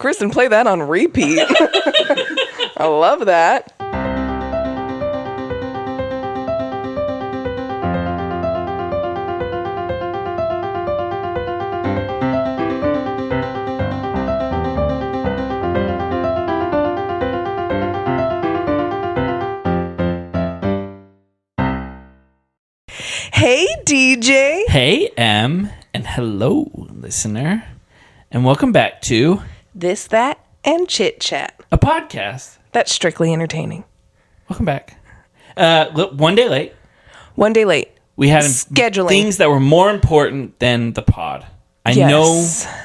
Kristen, play that on repeat. I love that. Hey, DJ. Hey, Em, and hello, listener, and welcome back to This, That, and Chit Chat. a podcast. That's strictly entertaining. Welcome back. One day late. One day late. We had Scheduling. things that were more important than the pod. I know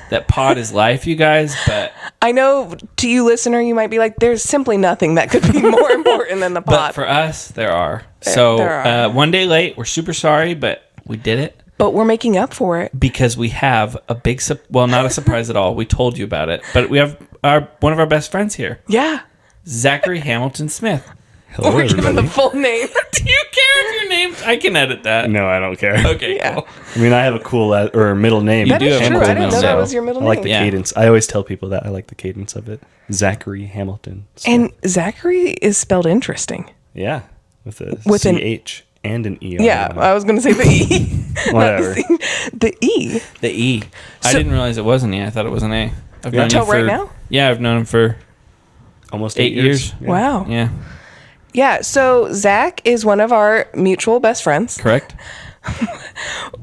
that pod is life, you guys, but I know to you, listener, you might be like, there's simply nothing that could be more important than the pod. but for us, there are. So there are. one day late. We're super sorry, but we did it. But we're making up for it. Because we have a big, not a surprise at all. We told you about it. But we have one of our best friends here. Yeah. Zachary Hamilton Smith. Hello, We're giving everybody. the full name. Do you care if your name? I can edit that. No, I don't care. Okay, Yeah. cool. I mean, I have a cool or middle name. That do is have true. a I didn't know middle that name. was your middle I like the name. Yeah. cadence. I always tell people that I like the cadence of it. Zachary Hamilton Smith. And Zachary is spelled interesting. Yeah, with a With an- CH and an E. Yeah, I was going to say the E. Whatever. The E. The E. I So- didn't realize it was an E. I thought it was an A. I've known Until you for, right now? Yeah, I've known him for Almost 8 years. Yeah. Wow. Yeah, Yeah, so Zach is one of our mutual best friends, correct.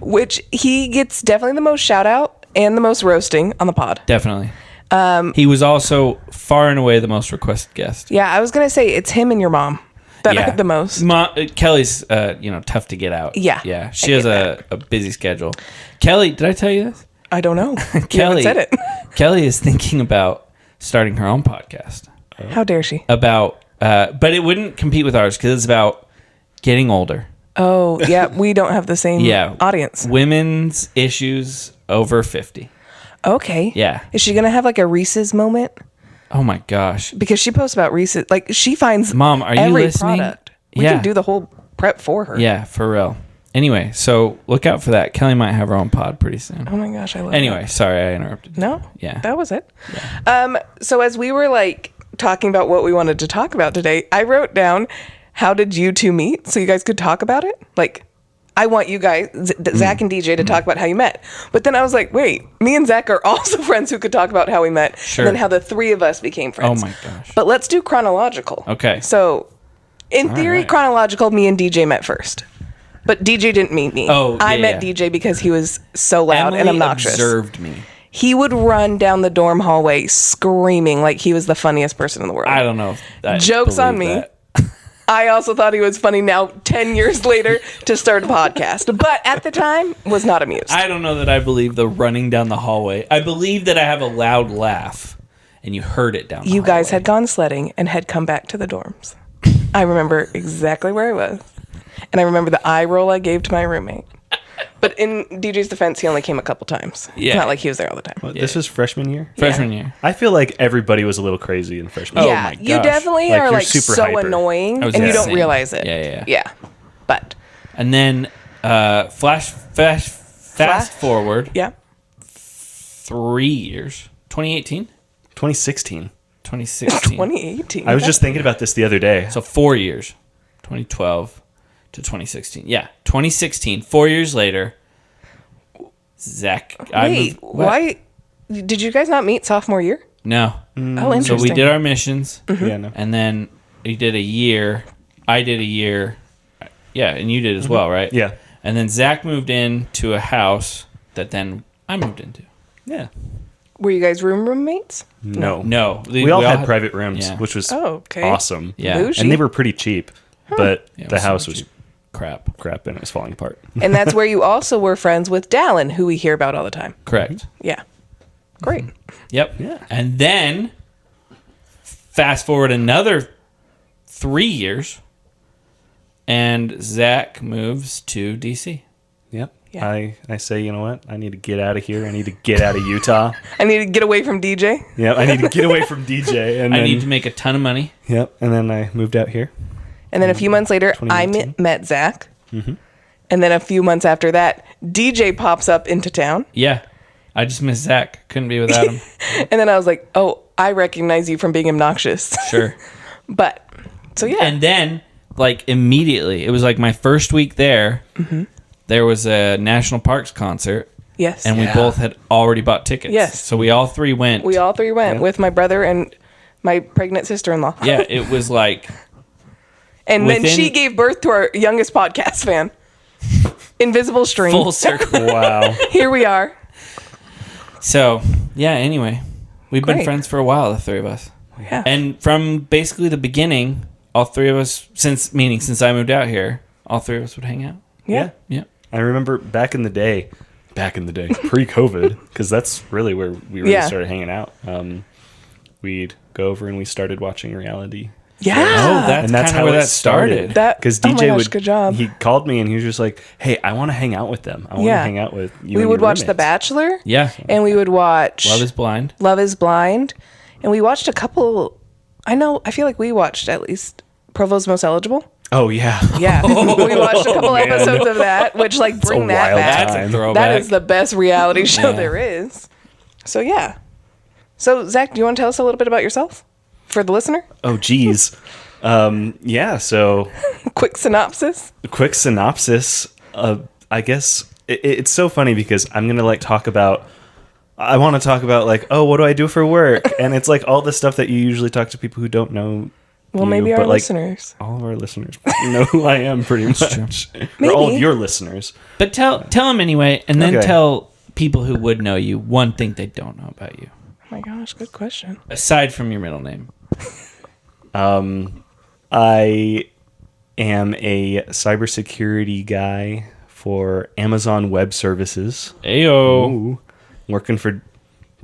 which he gets definitely the most shout out and the most roasting on the pod. Definitely. He was also far and away the most requested guest. Yeah, I was going to say it's him and your mom that Yeah. are the most. Kelly's, tough to get out. Yeah, Yeah. I She has get a busy schedule. Kelly, did I tell you this? I don't know. You Kelly haven't said it. Kelly is thinking about starting her own podcast How dare she? about, but it wouldn't compete with ours because it's about getting older. Oh, yeah, we don't have the same Yeah. audience. Women's issues over 50. Okay. Yeah. Is she going to have like a Reese's moment? Oh my gosh. Because she posts about Reese's. Like, she finds Mom, are you every listening? product. We Yeah. can do the whole prep for her. Yeah, for real. Anyway, so look out for that. Kelly might have her own pod pretty soon. Oh my gosh, I love Anyway, sorry I interrupted. that. No? Yeah. That was it. So as we were like talking about what we wanted to talk about today, I wrote down, how did you two meet? So you guys could talk about it. Like, I want you guys, Zach and DJ, to talk about how you met. But then I was like, wait, me and Zach are also friends who could talk about how we met. Sure. And then how the three of us became friends. Oh my gosh. But let's do chronological. Okay. So, in theory, right. chronological, me and DJ met first. But DJ didn't meet me. Oh, I yeah, met yeah. DJ because he was so loud and Emily obnoxious. observed me. He would run down the dorm hallway screaming like he was the funniest person in the world. I don't know if I Joke's on believe me. that. I also thought he was funny now, 10 years later, to start a podcast. But at the time, was not amused. I don't know that I believe the running down the hallway. I believe that I have a loud laugh and you heard it down the You guys hallway. had gone sledding and had come back to the dorms. I remember exactly where I was. And I remember the eye roll I gave to my roommate. But in DJ's defense, he only came a couple times. Yeah. It's not like he was there all the time. What, This was freshman year? freshman year. I feel like everybody was a little crazy in freshman Oh year. yeah, my you gosh. definitely Like, are you're like super so hyper. annoying I was and you the don't same. realize it. Yeah. But And then fast forward yeah. 3 years. 2018? 2016. 2016. 2018. I was just thinking about this the other day. So 4 years. 2012 to 2016. Yeah, 2016. 4 years later, Zach. Wait, why did you guys not meet sophomore year? No. Oh, So interesting. we did our missions, Yeah, no. and then we did a year. I did a year. Yeah, and you did as well, right? Yeah. And then Zach moved into a house that then I moved into. Yeah. Were you guys roommates? No. No. We all had private rooms, yeah. which was Oh, okay. awesome. Yeah. Bougie. And they were pretty cheap, but Yeah, it the was house so was cheap. Crap. crap and it was falling apart. And that's where you also were friends with Dallin, who we hear about all the time. Correct. Yeah. Great. Yep. Yeah. And then fast forward another 3 years, and Zach moves to DC. Yep. Yeah. I say, you know what? I need to get out of here. I need to get out of Utah. I need to get away from DJ. Yeah, I need to get away from DJ. And I then, need to make a ton of money. Yep. And then I moved out here. And then a few months later, I 2019. met Zach. And then a few months after that, DJ pops up into town. Yeah. I just miss Zach. Couldn't be without him. And then I was like, oh, I recognize you from being obnoxious. Sure. But, so yeah. And then, like, immediately, it was like my first week there, there was a National Parks concert. Yes. And we both had already bought tickets. Yes. So we all three went. We all three went with my brother and my pregnant sister-in-law. Yeah, it was like... And then she gave birth to our youngest podcast fan. Invisible String. Full circle. Wow. Here we are. So, yeah, anyway. We've been Great. friends for a while, the three of us. Yeah. And from basically the beginning, all three of us, since I moved out here, all three of us would hang out. Yeah. Yeah. I remember back in the day, pre-COVID, because that's really where we really started hanging out. We'd go over and we started watching reality. Yeah. Oh, that's kind of where that started. Because oh my DJ gosh, good job. he called me and he was just like, "Hey, I want to hang out with them. I want to hang out with you." We and would your watch The roommates." Bachelor. Yeah. And we would watch Love is Blind. Love is Blind. And we watched a couple. I feel like we watched at least Provo's Most Eligible. Oh yeah. Yeah. We watched a couple episodes of that, which like bring that wild back. That's a time. throwback. That is the best reality show Yeah. there is. So yeah. So Zach, do you want to tell us a little bit about yourself for the listener? Oh geez. Yeah. So Quick synopsis. quick synopsis. I guess it's so funny because I'm gonna like talk about. I want to talk about like, oh, what do I do for work? And it's like all the stuff that you usually talk to people who don't know. Well, you, maybe our but, like, listeners. All of our listeners know who I am pretty much. Maybe. Or all of your listeners. But tell them anyway, and then Okay. tell people who would know you one thing they don't know about you. Oh my gosh, good question. Aside from your middle name. I am a cybersecurity guy for Amazon Web Services. Ayo. Ooh. Working for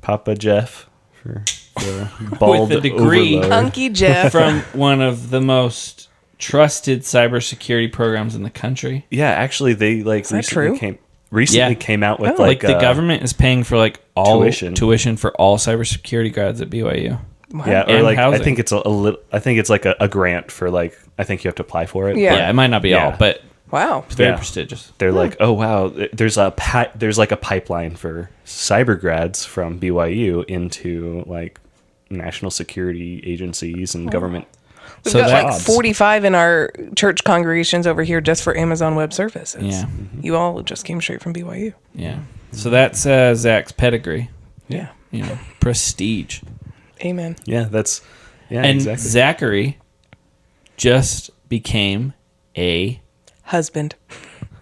Papa Jeff for the bald With a degree. overload. Unky Jeff. From one of the most trusted cybersecurity programs in the country. Yeah, actually, they like that true? recently came out with Like the uh, government is paying for like all tuition. for all cybersecurity grads at BYU. Yeah, or And like housing. I think it's a little. I think it's like a grant for like. I think you have to apply for it. Yeah. Yeah, it might not be Yeah. all, but Wow. it's very Yeah. prestigious. They're like, oh wow, there's like a pipeline for cyber grads from BYU into like national security agencies and government. We've So got like jobs. 45 in our church congregations over here just for Amazon Web Services. Yeah. You all just came straight from BYU. Yeah. So that's Zach's pedigree. Yeah. You know, prestige. Amen. Yeah, that's And exactly. Zachary just became a Husband.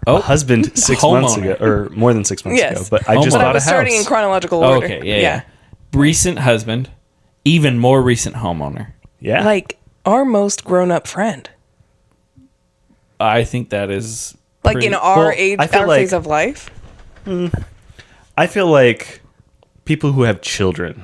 A husband 6 months Homeowner. ago, or more than 6 months Yes. ago. But I just Homeowner. But I bought a was starting in house. chronological Oh, order. okay, yeah. Recent husband, even more recent homeowner. Yeah, Like our most grown up friend. I think that is Like pretty- in our Well, age, I feel our like- phase of life. I feel like people who have children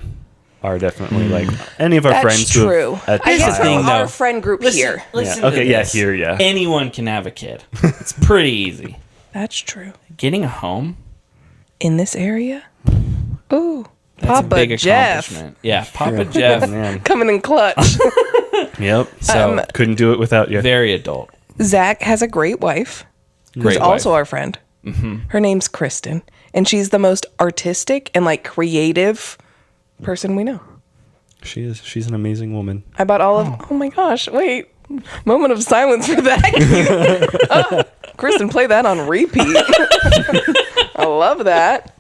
are definitely like any of our That's friends true. who have a I guess child. from though. our friend group here. Listen Yeah. to Okay, yeah, this. here, yeah. Anyone can have a kid. It's pretty easy. That's true. Getting a home, In this area? Ooh. that's Papa a big Jeff. accomplishment. Yeah, Papa Jeff. Man. Coming in clutch. Yep. So Couldn't do it without you. very adult. Zach has a great wife. Who's Great also wife. our friend. Her name's Kristen. And she's the most artistic and like creative person we know. She is. She's an amazing woman. I bought all of. Oh my gosh! Wait, moment of silence for that. Oh, Kristen, play that on repeat. I love that.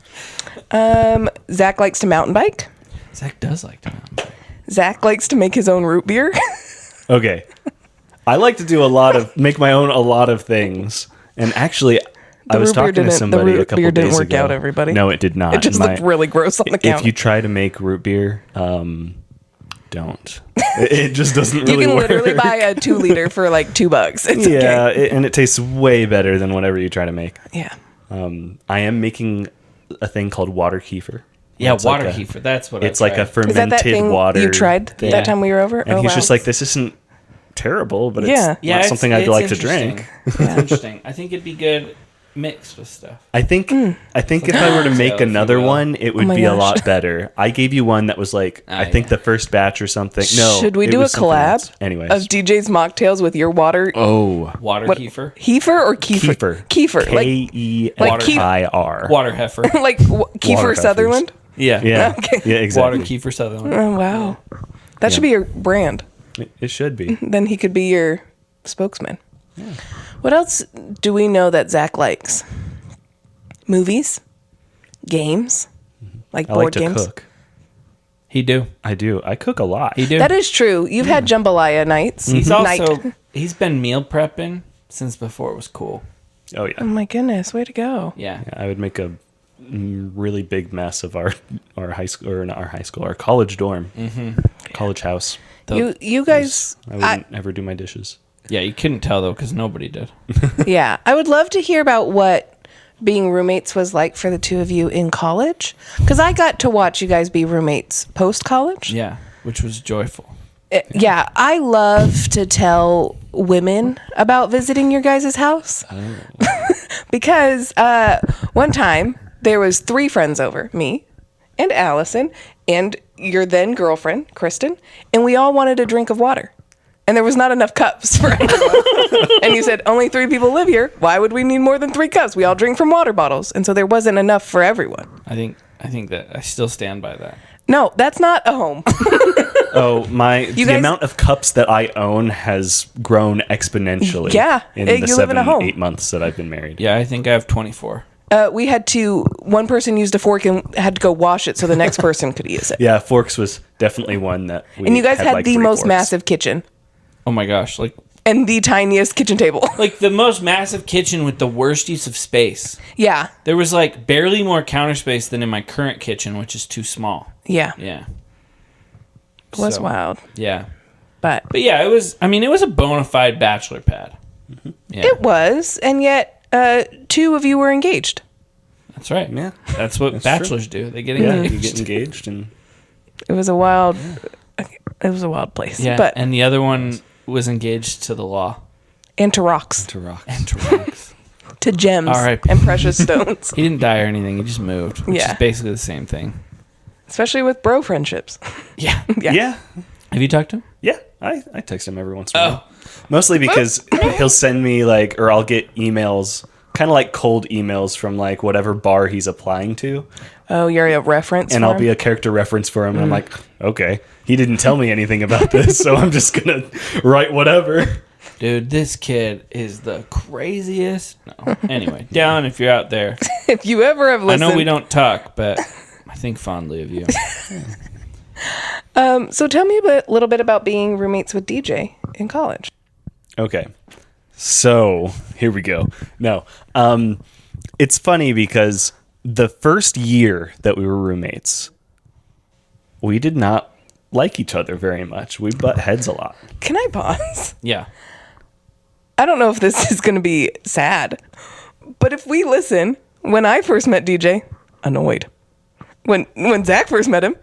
Zach likes to mountain bike. Zach does like to mountain bike. Zach likes to make his own root beer. Okay. I like to do make my own a lot of things. And actually, I was root beer talking to didn't- the somebody root a couple beer days didn't work ago. out, everybody. No, it did not. It just looked really gross on the counter. If you try to make root beer, don't. It just doesn't You really can work. literally buy a 2 liter for like $2. It's Yeah, okay. and it tastes way better than whatever you try to make. Yeah. I am making a thing called water kefir. Yeah, It's water like kefir. That's what It's I like a tried. Is that fermented thing water. you tried thing. that time we were over? And Oh, he's wow. just like, this isn't terrible, but Yeah. it's not something I'd like to drink. It's interesting. I think it'd be good mixed with stuff. I think if I were to make if you another will. one, it would my be a gosh. lot better. I gave you one that was like I think yeah. the first batch or something. No, Should we it do a was something collab else. Anyways, of DJ's mocktails with your water? oh, Water What- kefir. Heifer or kefir? kefir, Kefir. Like K-E-F-I-R. Water heifer. like Kiefer Water Sutherland? Yeah. Yeah, Okay. yeah, exactly. Water Kiefer Sutherland. Oh, wow. That should be your brand. It should be. Then he could be your spokesman. Yeah. What else do we know that Zach likes? Movies? Games? Like I board like to games? cook. He do. I do. I cook a lot. He do. That is true. You've had jambalaya nights. He's Night. also he's been meal prepping since before it was cool. Oh yeah. Oh my goodness, way to go. Yeah. Yeah, I would make a really big mess of our high school, or not our high school, our college dorm, college house. You guys, I wouldn't ever do my dishes. Yeah, you couldn't tell though because nobody did. yeah, I would love to hear about what being roommates was like for the two of you in college, because I got to watch you guys be roommates post college. Yeah, which was joyful. Yeah, I love to tell women about visiting your guys' house because one time there was 3 friends over, me and Allison and your then girlfriend Kristen, and we all wanted a drink of water. And there was not enough cups for everyone. And you said, only 3 people live here. Why would we need more than 3 cups? We all drink from water bottles. And so there wasn't enough for everyone. I think that I still stand by that. No, that's not a home. Oh, the guys- amount of cups that I own has grown exponentially. Yeah, in you the live in a home. 8 months that I've been married. Yeah, I think I have 24. We had one person used a fork and had to go wash it so the next person could use it. Yeah, forks was definitely one that we And you guys had like the 3 most forks. massive kitchen Oh my gosh, and the tiniest kitchen table. like the most massive kitchen with the worst use of space. Yeah, There was like barely more counter space than in my current kitchen, which is too small. yeah. Yeah. It was So, wild. Yeah. But But yeah, it was a bona fide bachelor pad. Yeah. it was, and yet 2 of you were engaged. That's right. Yeah. That's what That's bachelors do. They get Yeah, engaged. you get engaged and It was a wild place. Yeah, But and the other one was engaged to the law and to rocks, to rock. and to rocks. to gems R.I.P. and precious stones, He didn't die or anything. He just moved, which Yeah. is basically the same thing. especially with bro friendships. Yeah. Yeah. Have you talked to him? Yeah, I text him every once in a while. Mostly because he'll send me or I'll get emails, kind of like cold emails from like whatever bar he's applying to, Oh, you're a reference. and for I'll him? be a character reference for him. And I'm like, okay, he didn't tell me anything about this, so I'm just gonna write whatever. Dude, this kid is the craziest. No. Anyway, Dallin, if you're out there, If you ever have I listened, know we don't talk, but I think fondly of you. So tell me a little bit about being roommates with DJ in college. Okay, so here we go. No, it's funny because the first year that we were roommates, we did not like each other very much. We butt heads a lot. Can I pause? Yeah. I don't know if this is going to be sad, but if we listen, when I first met DJ, annoyed. When Zach first met him,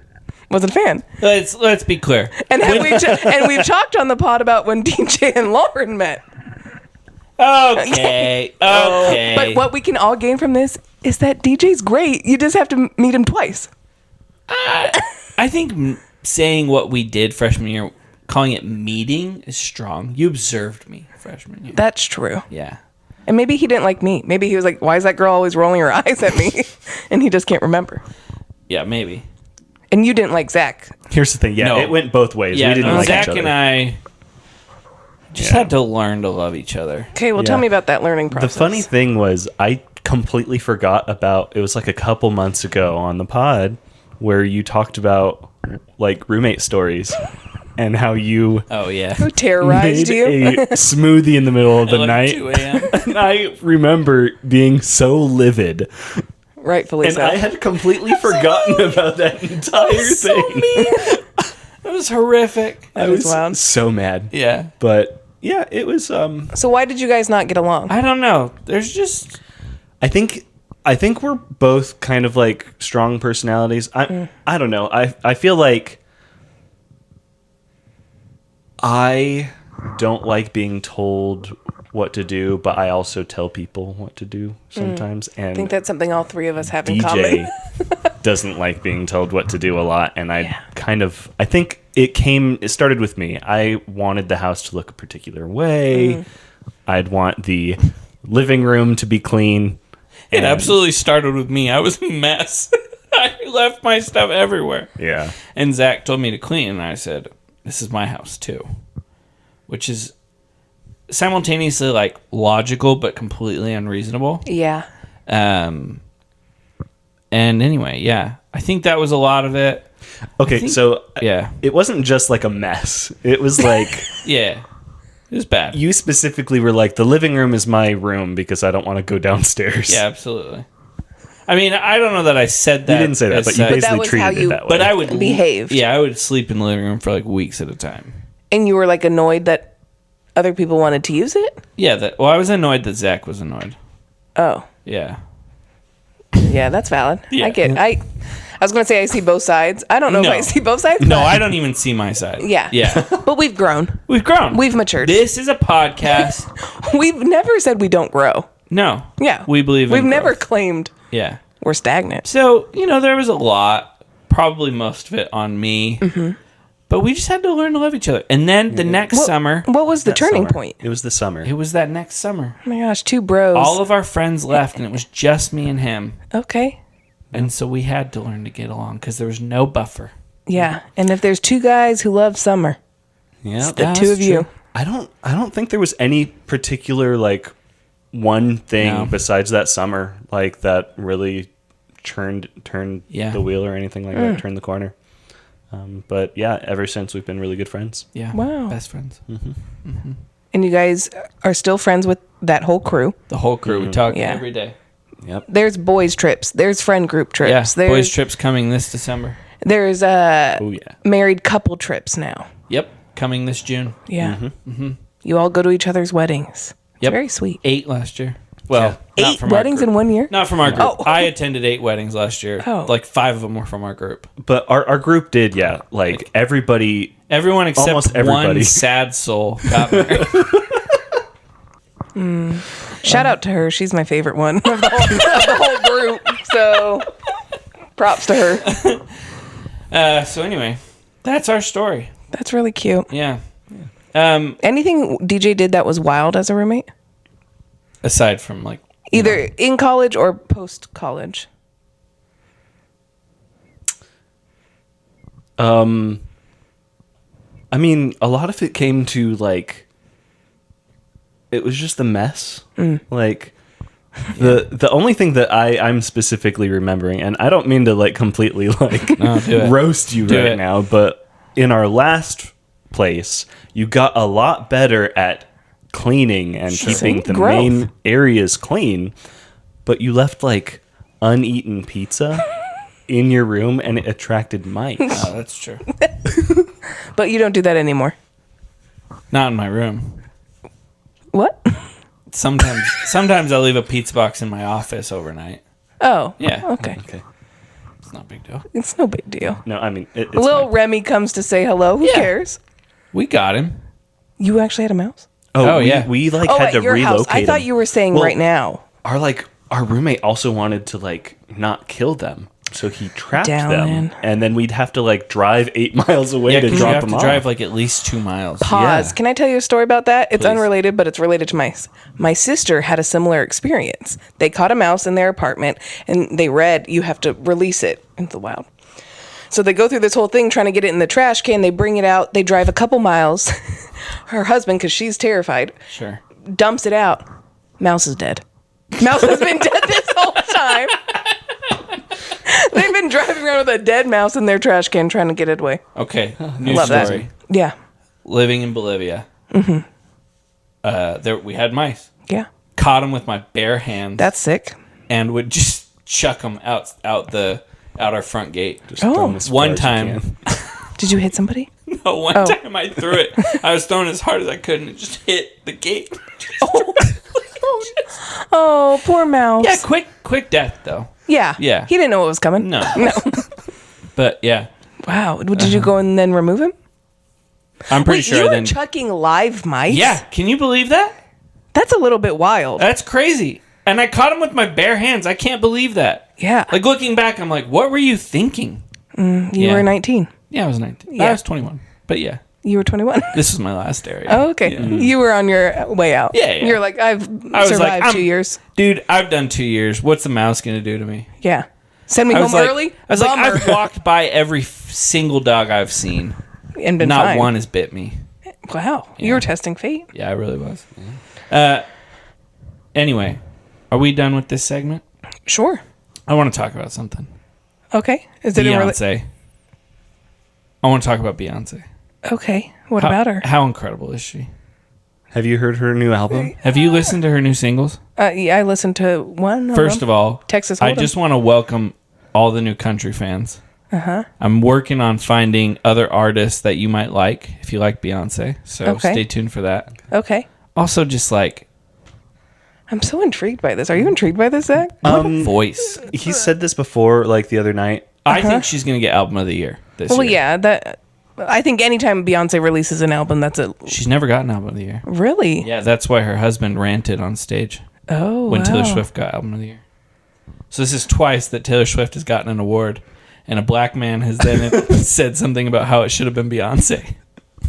wasn't a fan. Let's be clear. And we've talked on the pod about when DJ and Lauren met. Okay. Okay. But what we can all gain from this is that DJ's great. You just have to meet him twice. I think saying what we did freshman year, calling it meeting, is strong. You observed me freshman year. That's true. Yeah. And maybe he didn't like me. Maybe he was like, why is that girl always rolling her eyes at me? And he just can't remember. Yeah, maybe. And you didn't like Zach. Here's the thing. Yeah, No. it went both ways. Yeah, we didn't like Zach each other. and I just had to learn to love each other. Okay, well, Yeah. tell me about that learning process. The funny thing was, I completely forgot about. It was like a couple months ago on the pod where you talked about like roommate stories and how you Oh, yeah. Who terrorized made you? a smoothie in the middle of the Like night. 2 a.m. And I remember being so livid, Rightfully and so. I had completely forgotten about that entire thing. It was horrific. I was was wild. so mad. Yeah. But yeah, it was. So why did you guys not get along? I don't know. There's just... I think we're both kind of like strong personalities. I don't know. I feel like I don't like being told what to do, but I also tell people what to do sometimes. I And think that's something all 3 of us have in common. DJ doesn't like being told what to do a lot, and I think it started with me. I wanted the house to look a particular way. I'd want the living room to be clean. It and- absolutely started with me. I was a mess. I left my stuff everywhere. Yeah. And Zach told me to clean, and I said, this is my house too. Which is simultaneously like logical but completely unreasonable. Yeah. And anyway, yeah. I think that was a lot of it. Okay, so Yeah. it wasn't just like a mess. It was like Yeah. It was bad. you specifically were like, the living room is my room because I don't want to go downstairs. Yeah, absolutely. I mean, I don't know that I said that. You didn't say that, as but you such, basically was how treated you- it that way. But I would behaved. Yeah, I would sleep in the living room for like weeks at a time. And you were like annoyed that other people wanted to use it? Yeah, I was annoyed that Zach was annoyed. Oh. Yeah. Yeah, that's valid. Yeah. I was going to say I see both sides. I don't know No. if I see both sides. No, but- I don't even see my side. Yeah. Yeah. But we've grown. We've grown. We've matured. This is a podcast. We've never said we don't grow. No. Yeah. We believe in We've never growth. claimed Yeah. we're stagnant. So, there was a lot, probably most of it on me. Mm-hmm. But we just had to learn to love each other. And then the next summer, What was the That turning summer. point? It was the summer. it was that next summer. Oh my gosh, two bros. All of our friends left, and it was just me and him. Okay. And so we had to learn to get along because there was no buffer. Yeah. And if there's two guys who love summer, Yeah. the that's two of you. true. I don't think there was any particular like one thing No. besides that summer like that really turned Yeah. the wheel or anything like that, turned the corner. But yeah, ever since we've been really good friends. Yeah. Wow. Best friends. And you guys are still friends with that whole crew. The whole crew. We talk Yeah. every day. Yep. There's boys trips. There's friend group Yeah. trips. There's Boys trips coming this December. there's Oh yeah. married couple trips now. Yep. Coming this June. Yeah. You all go to each other's weddings. It's Yep. very sweet. 8 last year. Well, not 8 from our weddings group. in 1 year? Not from our group. Oh. I attended 8 weddings last year. Oh. Like 5 of them were from our group. But our group did, yeah. Like everybody. Everyone except Almost everybody. one sad soul got married. Shout out to her. She's my favorite one of the whole group. So props to her. So anyway, that's our story. That's really cute. Yeah. Anything DJ did that was wild as a roommate? Aside from like Either in college or post college. I mean, a lot of it came to like it was just a mess. Like the only thing that I'm specifically remembering, and I don't mean to like completely like No, do it. roast you Do right it. now, but in our last place, you got a lot better at cleaning and keeping the Growth. main areas clean, but you left like uneaten pizza in your room and it attracted mice. oh, that's true. But you don't do that anymore. Not in my room. What? Sometimes I'll leave a pizza box in my office overnight. Oh. Yeah. Okay. Okay. It's not a big deal. It's no big deal. No, I mean, it's Little fine. Remy comes to say hello. Who Yeah. cares? We got him. You actually had a mouse? Oh, yeah. We like Oh, had at to your relocate house. I thought them. you were saying Well, right now. Our roommate also wanted to like not kill them, so he trapped them, Dallin. and then we'd have to like drive 8 miles away Yeah, to 'cause you drop have them to off. drive like at least 2 miles. Pause. Yeah. Can I tell you a story about that? It's Please. unrelated, but it's related to my sister had a similar experience. They caught a mouse in their apartment and they read you have to release it into the wild. So they go through this whole thing trying to get it in the trash can. They bring it out. They drive a couple miles. Her husband, because she's terrified, Sure. dumps it out. Mouse is dead. Mouse has been dead this whole time. They've been driving around with a dead mouse in their trash can trying to get it away. Okay. New Love that. story. Yeah. Living in Bolivia. There we had mice. Yeah. Caught them with my bare hands. That's sick. and would just chuck them out our front gate. Just throw 'em Oh. as far One as you time. can. Did you hit somebody? No, one Oh. time I threw it. I was throwing as hard as I could, and it just hit the gate. Oh, poor mouse. Yeah, quick death though. Yeah. Yeah. He didn't know what was coming. No, No. but yeah, Wow. Did you go and then remove him? I'm pretty Wait, sure. you I were then chucking live mice? yeah, can you believe that? That's a little bit wild. That's crazy. And I caught him with my bare hands. I can't believe that. Yeah. Like looking back, I'm like, what were you thinking? You yeah. were 19. Yeah, I was 19. Yeah. I was 21. But yeah, You were 21. this is my last area. Oh, okay. Yeah. You were on your way out. Yeah, yeah. You're like, I've I was survived like, 2 years. Dude, I've done 2 years. What's the mouse gonna do to me? Yeah. Send me home early. I was like, Bummer. I've walked by every single dog I've seen. And been Not fine. one has bit me. Wow, you were testing fate. Yeah, I really was. Anyway, are we done with this segment? Sure. I want to talk about something. Okay. Is it a Beyonce. I want to talk about Beyonce. Okay. What about her? How incredible is she? Have you heard her new album? Have you listened to her new singles? Yeah, I listened to one. First of all, Texas I Hold'em. just want to welcome all the new country fans. I'm working on finding other artists that you might like if you like Beyonce. So Okay. stay tuned for that. Okay. Also, just like I'm so intrigued by this. Are you intrigued by this, Zach? voice. He said this before, like the other night. I think she's going to get album of the year this Well, year. yeah. That. I think anytime Beyonce releases an album, that's a She's never gotten album of the year. really. Yeah, that's why her husband ranted on stage Oh, when wow. Taylor Swift got album of the year. So this is twice that Taylor Swift has gotten an award, and a black man has then said something about how it should have been Beyonce.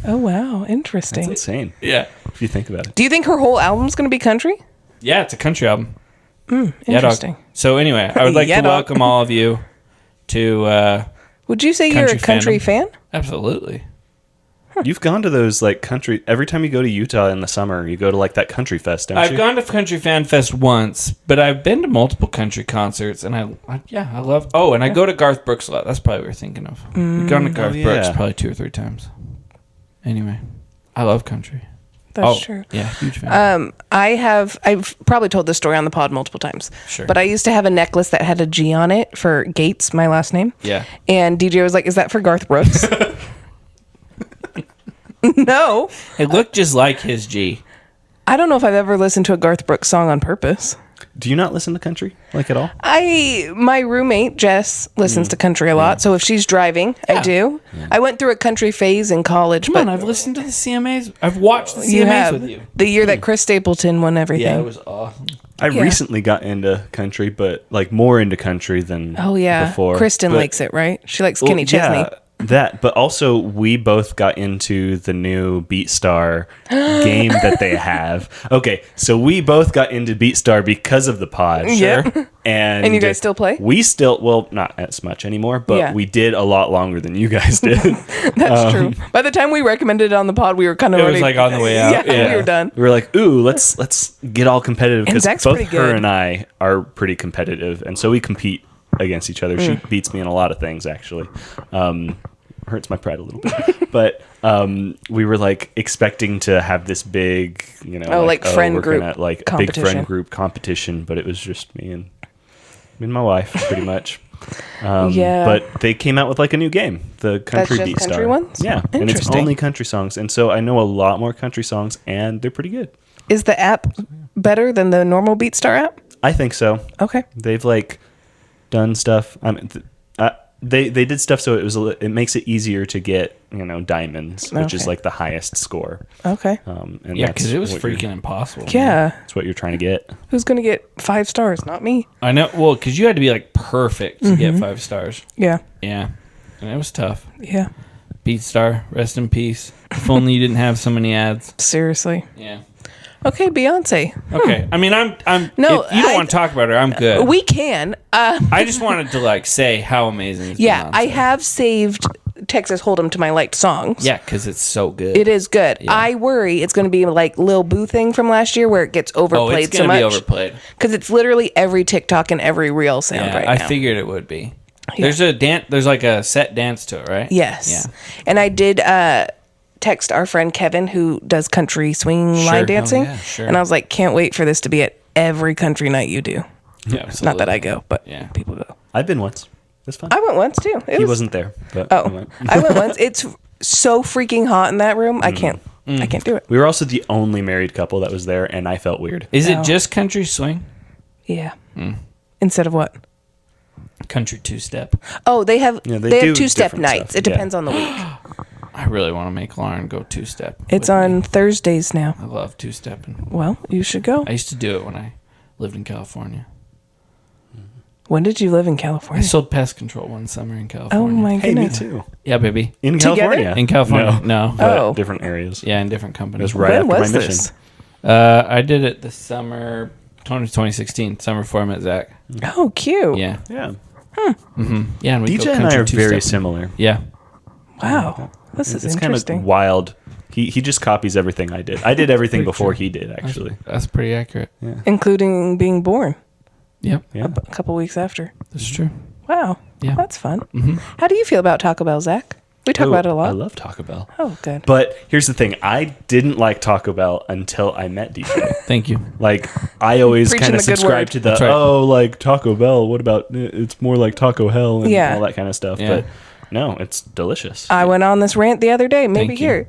Oh, wow. Interesting. That's insane. Yeah. If you think about it. Do you think her whole album's going to be country? Yeah, it's a country album. Yeah, dog. Interesting. So anyway, I would like Yeah, to dog. welcome all of you to Would you say you're a country fan? absolutely. You've gone to those like country. Every time you go to Utah in the summer, you go to like that country fest, don't I've you? gone to Country Fan Fest once, but I've been to multiple country concerts, and I love. Oh, and I go to Garth Brooks a lot. That's probably what you're thinking of. We've gone to Garth yeah. Brooks probably 2 or 3 times. Anyway, I love country. That's true. Yeah, huge fan. I've probably told this story on the pod multiple times. Sure. But I used to have a necklace that had a G on it for Gates, my last name. Yeah. And DJ was like, "Is that for Garth Brooks?" No. It looked just like his G. I don't know if I've ever listened to a Garth Brooks song on purpose. Do you not listen to country like at all? My roommate Jess listens to country a lot, so if she's driving, I do. I went through a country phase in college, Come but on, I've listened to the CMAs. I've watched the you CMAs have with you. the year that Chris Stapleton won everything. Yeah, it was awesome. I Yeah. recently got into country, but like more into country than before. Kristen But- likes it, right? She likes Well, Kenny Chesney. yeah, that, but also we both got into the new BeatStar game that they have. Okay, so we both got into BeatStar because of the pod. Yep. And you guys still play? We still, well, not as much anymore, but Yeah. we did a lot longer than you guys did. That's true. By the time we recommended it on the pod, we were kind of It already was like on the way out. Yeah, we were done. We were like, ooh, let's get all competitive because Zach's both pretty her good. and I are pretty competitive, and so we compete against each other. She beats me in a lot of things, actually. Hurts my pride a little bit, but we were like expecting to have this big, like friend we're group gonna, like a big competition. friend group competition, but it was just me and my wife, pretty much. Yeah. But they came out with like a new game, the Country just BeatStar. country ones? Yeah, and it's Interesting. only country songs, and so I know a lot more country songs, and they're pretty good. Is the app better than the normal BeatStar app? I think so. Okay. They've like done stuff. I mean, they did stuff so it makes it easier to get diamonds, which is Okay. like the highest score. Okay. And Yeah, that's because it was what you're- freaking impossible. man. Yeah. That's what you're trying to get. Who's going to get 5 stars? Not me. I know. Well, because you had to be like perfect to get 5 stars. Yeah. Yeah. And it was tough. Yeah. BeatStar, rest in peace. If only you didn't have so many ads. Seriously. Yeah. Okay, Beyonce. Okay. I mean, I'm. No, if you don't want to talk about her, I'm good. We can. I just wanted to like say how amazing. Is Yeah, Beyonce. I have saved Texas Hold'em to my liked songs. Yeah, because it's so good. It is good. Yeah. I worry it's going to be like Lil Boo thing from last year where it gets Oh, overplayed it's so gonna be much. overplayed. Because it's literally every TikTok and every reel sound Yeah, right I now. figured it would be. Yeah. There's a dance. There's like a set dance to it, right? Yes. Yeah. And I did text our friend Kevin who does country swing Sure. line Oh, dancing. yeah, sure. And I was like, can't wait for this to be at every country night you do. Yeah. Not that I go, but Yeah. people go. I've been once. It's fun. I went once too. He wasn't there, but Oh, I went. I went once. It's so freaking hot in that room. I can't do it. We were also the only married couple that was there, and I felt weird. Is Oh. it just country swing? Yeah. Instead of what? Country 2-step. Oh, they have Yeah, they they do have 2-step different nights. stuff, It depends on the week. I really want to make Lauren go 2-step. It's with me. on Thursdays now. I love 2-stepping. Well, you should go. I used to do it when I lived in California. When did you live in I California? sold pest control one summer in California. Oh my Hey, me goodness. too. Yeah, baby. In Together? California. In California. No. But Oh. different areas. Yeah, in different It companies. was right When after was my mission. this? I did it the summer 2016, summer before I met Zach. Oh, cute. Yeah. Yeah. Yeah, and we go DJ and I country are very two-step. similar. Yeah. Wow. This is It's kind interesting. of wild. He just copies everything I did. I did everything before he did, actually. That's pretty accurate. Including being born Yep. Yeah. a couple weeks after. That's true. Wow. Yeah. That's fun. How do you feel about Taco Bell, Zach? We talk about it a lot. I love Taco Bell. Oh, good. But here's the thing. I didn't like Taco Bell until I met DJ. Thank you. Like, I always Preaching kind of the good subscribe word. to the, That's right. like Taco Bell, what about, it's more like Taco Hell and Yeah. all that kind of stuff. Yeah. But no, it's delicious. I went on this rant the other day. Maybe Thank you. here.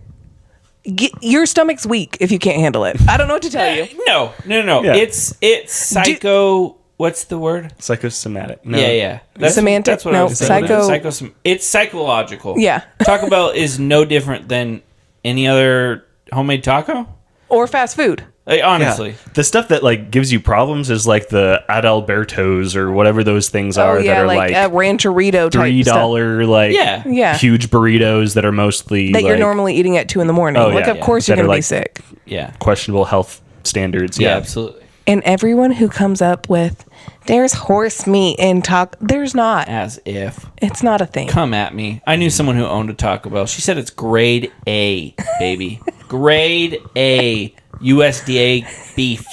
Your stomach's weak if you can't handle it. I don't know what to tell you. No. Yeah. It's psycho. What's the word? Psychosomatic. No. Yeah. Semantic? That's what I No, was thinking. psycho- It's psychological. Yeah. Taco Bell is no different than any other homemade taco. Or fast food. Like, Yeah. honestly. The stuff that like gives you problems is like the Adalbertos or whatever those things are Oh, yeah, that are like like a Rancherito type stuff. $3 like Yeah. huge burritos that are mostly That you're like, normally eating at 2 a.m. Oh, Like, yeah, of course you're that are, going to be like- sick. Yeah. questionable health standards. Yeah, Yeah, absolutely. And everyone who comes up with, there's horse meat in taco, there's not. As if. It's not a thing. Come at me. I knew someone who owned a Taco Bell. She said it's grade A, baby. Grade A USDA beef.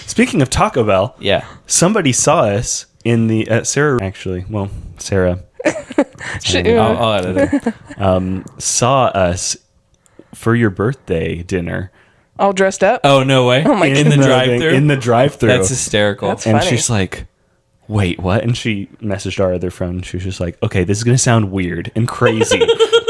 Speaking of Taco Bell, Yeah. somebody saw us in the Sarah actually. Well, Sarah I'll edit it. saw us for your birthday dinner All dressed up. Oh, no way. Oh, my In the drive-thru? In the drive-through. That's hysterical. That's and funny. she's like, wait, what? And she messaged our other friend. She was just like, okay, this is going to sound weird and crazy,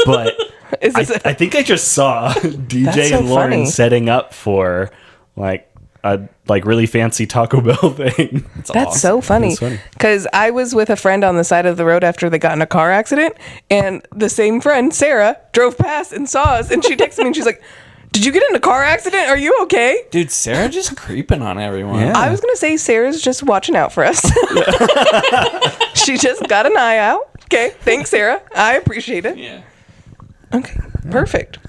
but Is this I think I just saw DJ That's so and Lauren funny. setting up for like a like really fancy Taco Bell thing. That's awesome. so funny. That's funny. Because I was with a friend on the side of the road after they got in a car accident, and the same friend, Sarah, drove past and saw us, and she texted me and she's like, "Did you get in a car accident? Are you okay?" Dude, Sarah just creeping on everyone. Yeah. I was gonna say Sarah's just watching out for us. She just got an eye out. Okay, thanks, Sarah. I appreciate it. Yeah. Okay, perfect.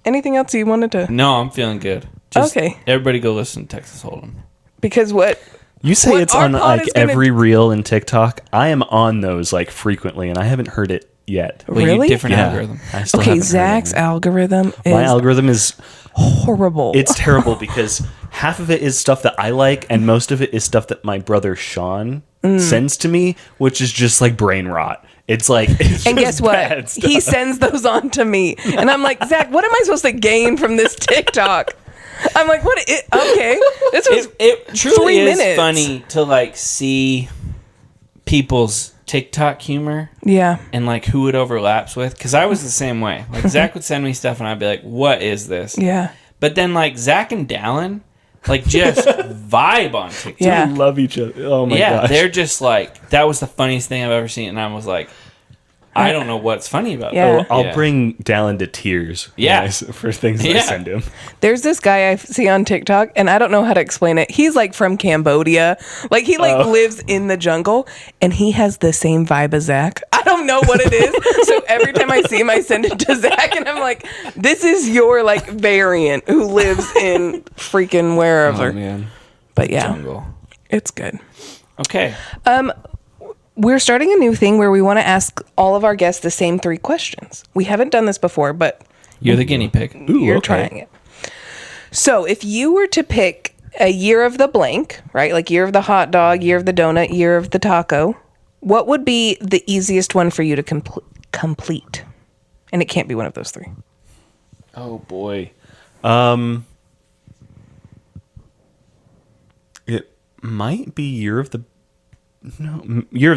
Anything else you wanted to? No, I'm feeling good. Just Okay. Everybody go listen to Texas Hold'em. Because what? You say What it's our on pod like is gonna- every reel in TikTok. I am on those like frequently, and I haven't heard it yet. Well, Really? different Yeah. algorithm. I still Okay, haven't heard Zach's it. algorithm is My algorithm is horrible. it's terrible because half of it is stuff that I like, and most of it is stuff that my brother Sean sends to me, which is just like brain rot. It's like, it's And just guess what? bad stuff. He sends those on to me. And I'm like, Zach, what am I supposed to gain from this TikTok? I'm like, what? Okay. This was It truly 3 is minutes. funny to like see people's TikTok humor Yeah. and like who it overlaps with. Because I was the same way. Like Zach would send me stuff and I'd be like, what is this? Yeah. But then like Zach and Dallin like just vibe on TikTok. Yeah. We love each other. Oh my Yeah, gosh. they're just like, that was the funniest thing I've ever seen. And I was like, I don't know what's funny about Yeah. that. I'll bring Dallin to tears. Yeah. For things that I Yeah. send him. There's this guy I see on TikTok, and I don't know how to explain it. He's like from Cambodia. Like, he like lives in the jungle, and he has the same vibe as Zach. I don't know what it is. So every time I see him, I send it to Zach, and I'm like, this is your like variant who lives in freaking wherever. Oh, man. But yeah, Jungle. it's good. Okay. We're starting a new thing where we want to ask all of our guests the same 3 questions. We haven't done this before, but You're the guinea pig. you're okay. trying it. So if you were to pick a year of the blank, right? Like year of the hot dog, year of the donut, year of the taco, what would be the easiest one for you to complete? And it can't be one of those 3. Oh, boy. It might be Year of the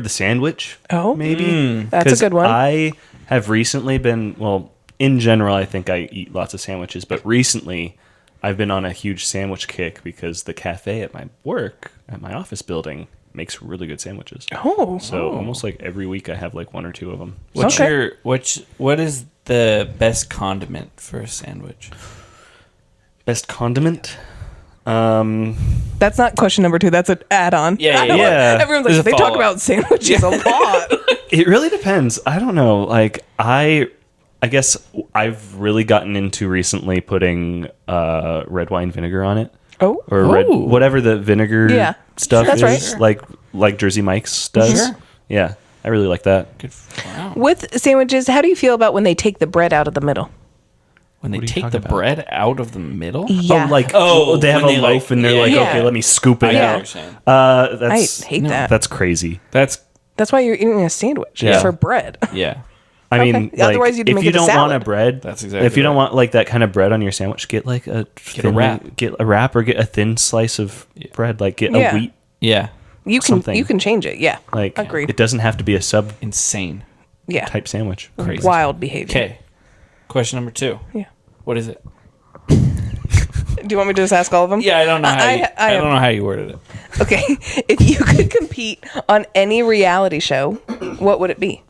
Sandwich. Oh, Maybe. That's a 'Cause good one. I have recently been, well, in general, I think I eat lots of sandwiches, but recently I've been on a huge sandwich kick because the cafe at my work, at my office building, makes really good sandwiches. Oh. So almost like every week I have like 1 or 2 of them. What's Okay. what is the best condiment for a sandwich? Best condiment? That's not question number 2. That's an add-on. Yeah, I don't yeah. want- Everyone's There's like, a they talk follow-up. about sandwiches a lot. It really depends. I don't know. Like I guess I've really gotten into recently putting red wine vinegar on it. Oh. Or red, Oh. whatever the vinegar Yeah. stuff That's is, right. like Jersey Mike's does. Sure. Yeah, I really like that. Good. Wow. With sandwiches, how do you feel about when they take the bread out of the middle? When they What are you take the talking about? bread out of the middle? Yeah. They have when a they, loaf and they're yeah, like, yeah. okay, let me scoop it I know Yeah. what out. you're saying. That's I hate that. That's crazy. That's, That's why you're eating a sandwich Yeah. for bread. yeah. I Okay. mean, like, Otherwise you'd if make you it a don't want salad. a bread, That's exactly if you don't right. want like that kind of bread on your sandwich, get like a wrap. Get a wrap or get a thin slice of bread. Like get Yeah. a wheat. Yeah. You can Something. you can change it. Yeah. Like Agreed. it doesn't have to be a sub Insane. Yeah. type sandwich. Crazy. Wild behavior. Okay. Question number 2. Yeah. What is it? Do you want me to just ask all of them? Yeah, I don't know how I don't know how you worded it. Okay. If you could compete on any reality show, what would it be?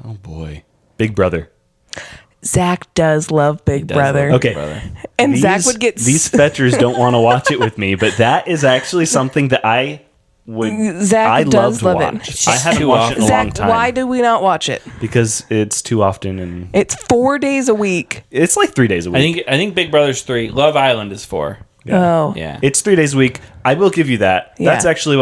Oh boy, Big Brother. Zach does love Big Does Brother. love Okay. Big Brother. And Zach would get these fetchers don't want to watch it with me, but that is actually something that I would. Zach I does love to love it. watch. I haven't too watched it in a long Zach, time. why do we not watch it? Because it's too often, and It's 4 days a week. it's like 3 days a week. I think Big Brother's 3. Love Island is 4. Oh. Yeah. It's 3 days a week. I will give you that. Yeah. That's actually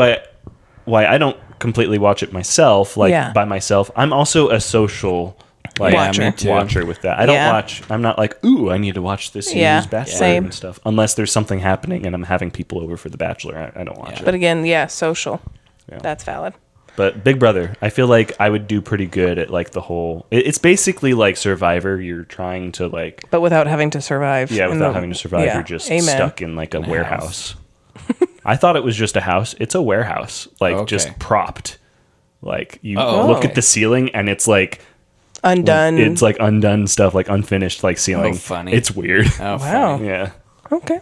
why I don't completely watch it myself, Yeah. by myself. I'm also a social Watcher. me too. watcher with that. I don't Yeah. watch. I'm not like, ooh, I need to watch this Yeah, year's Bachelor same. and stuff. Unless there's something happening and I'm having people over for the Bachelor, I don't watch But it. again, yeah, social. Yeah. That's valid. But Big Brother, I feel like I would do pretty good at like the whole. It's basically like Survivor. You're trying to like. But without having to survive. Yeah, in without the- having to survive, yeah. you're just Amen. stuck in like a warehouse. I thought it was just a house. It's a warehouse, like Okay. just propped. Like you Oh. look at the ceiling and it's like Undone. it's like undone stuff, like unfinished, like ceiling. Oh, funny. It's weird. Oh, Wow. funny. Yeah. Okay.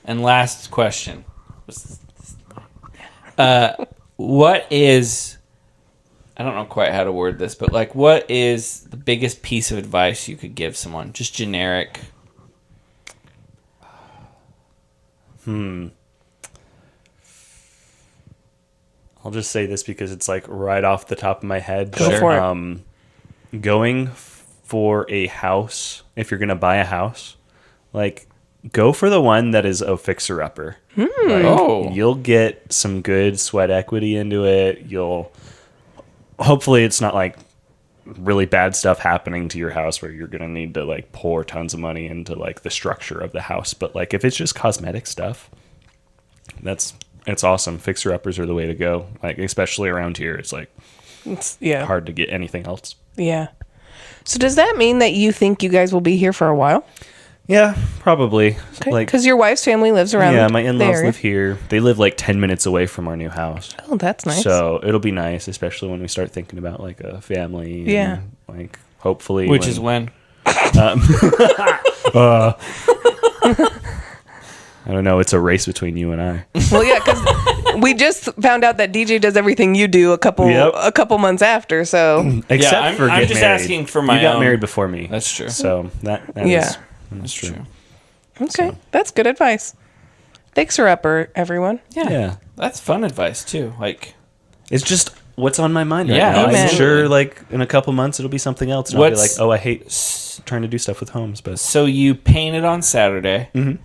And last question. What is, I don't know quite how to word this, but like, what is the biggest piece of advice you could give someone? Just generic. I'll just say this because it's like right off the top of my head. Go but, for it. Going for a house, if you're gonna buy a house, like go for the one that is a fixer upper. Like, Oh. you'll get some good sweat equity into it. Hopefully it's not like really bad stuff happening to your house where you're gonna need to like pour tons of money into like the structure of the house. But like if it's just cosmetic stuff, it's awesome. Fixer uppers are the way to go. Like especially around here, it's like Yeah. hard to get anything else. Yeah. So does that mean that you think you guys will be here for a while? Yeah, probably. Okay. Like Because your wife's family lives around. yeah, my the in-laws area. live here. They live like 10 minutes away from our new house. Oh, that's nice. So it'll be nice, especially when we start thinking about like a family. And, Yeah. like hopefully. Which is when? I don't know. It's a race between you and I. Well, yeah, because we just found out that DJ does everything you do a couple months after. So Except I'm- for I'm get just married. asking for my You got own- married before me. That's true. So that Yeah. is that's true. okay, that's good advice. Fixer upper, everyone. Yeah. That's fun advice too. Like, It's just what's on my mind right Yeah, now. amen. I'm sure like in a couple months it'll be something else. And I'll be like, What's- oh, I hate trying to do stuff with homes. But so you painted on Saturday. Mm-hmm.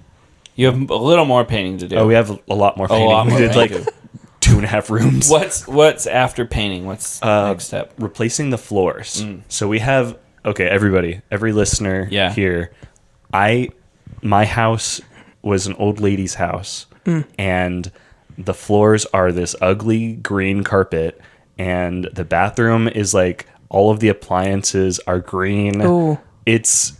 You have a little more painting to do. oh, we have a lot more painting. lot more we did like painting. 2.5 rooms. What's after painting? What's the next step? Replacing the floors. So we have everybody, every listener Yeah. here. My house was an old lady's house, and the floors are this ugly green carpet, and the bathroom is like all of the appliances are green. Ooh. It's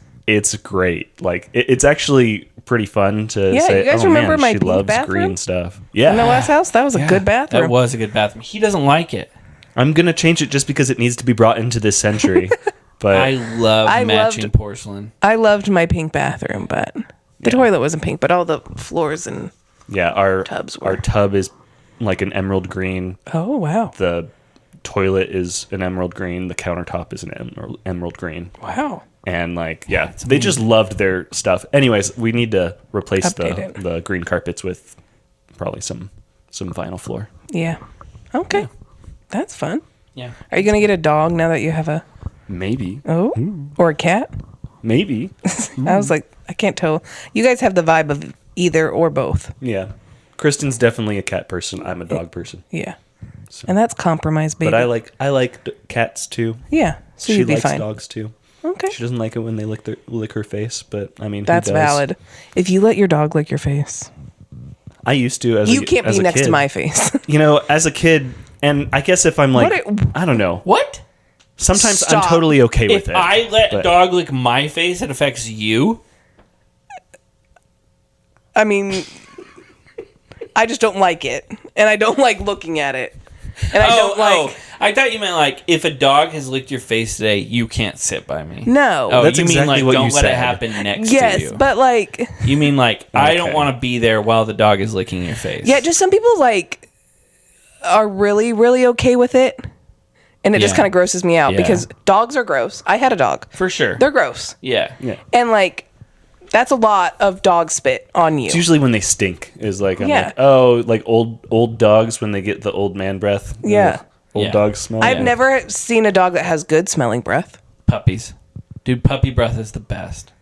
great. Like it's actually pretty fun to Yeah, say. you guys oh remember man, my she pink loves bathroom? green stuff. Yeah, In the last house, that was a good bathroom. That was a good bathroom. He doesn't like it. I'm gonna change it just because it needs to be brought into this century. But I love I matching loved- porcelain. I loved my pink bathroom, but the toilet wasn't pink, but all the floors and yeah, our Tubs were. our tub is like an emerald green. oh wow, The toilet is an emerald green. The countertop is an emerald green. wow. And like, yeah, they just loved their stuff. Anyways, we need to replace Update it. the green carpets with probably some vinyl floor. Yeah. Okay. That's fun. Yeah. Are you gonna get a dog now that you have a Maybe, or a cat? maybe, I was like, I can't tell. You guys have the vibe of either or both. yeah. Kristen's definitely a cat person. I'm a dog person. Yeah. And that's compromise, baby. But I like cats too. Yeah. So She you'd be likes fine. dogs too. Okay. She doesn't like it when they lick her face, but I mean, That's who does? valid. If you let your dog lick your face, I used to as you a, can't as be a next kid. to my face. You know, as a kid, and I guess if I'm like, I don't know. What? Sometimes Stop. I'm totally okay with If it. I let a but- dog lick my face, it affects you? I mean, I just don't like it. And I don't like looking at it. And I don't like... I thought you meant like if a dog has licked your face today, you can't sit by me. No. Oh, That's you mean exactly like what don't you let it said. happen next to Yes, you. but like... You mean like I don't Okay. want to be there while the dog is licking your face. Yeah, just some people like are really, really okay with it. And it just Yeah. kind of grosses me out Yeah. because dogs are gross. I had a dog. For sure. They're gross. Yeah. Yeah. And like, that's a lot of dog spit on you. It's usually when they stink. Is like I'm Yeah. like, oh, like old dogs when they get the old man breath. Yeah. Ugh, old Yeah. dog smell. I've Yeah. never seen a dog that has good smelling breath. Puppies. Dude, puppy breath is the best.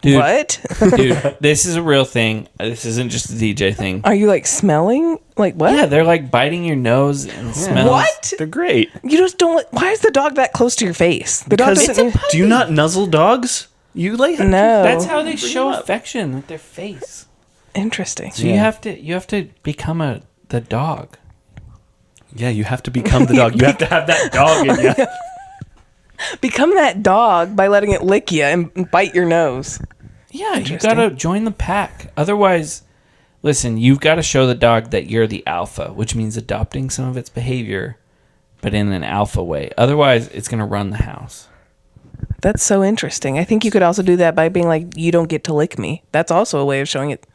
Dude, What? dude, this is a real thing. This isn't just a DJ thing. Are you like smelling? Like what? Yeah, they're like biting your nose and smells. What? They're great. You just don't. Why is the dog that close to your face? The dog Because doesn't. do you not nuzzle dogs? You like No. That's how they show affection with their face. Interesting. So you have to become the dog. Yeah, you have to become the dog. You have to have that dog in you. Become that dog by letting it lick you and bite your nose. Yeah, you Interesting. gotta join the pack. Otherwise, listen, you've got to show the dog that you're the alpha, which means adopting some of its behavior, but in an alpha way. Otherwise, it's gonna run the house. That's so interesting. I think you could also do that by being like, "You don't get to lick me." That's also a way of showing it's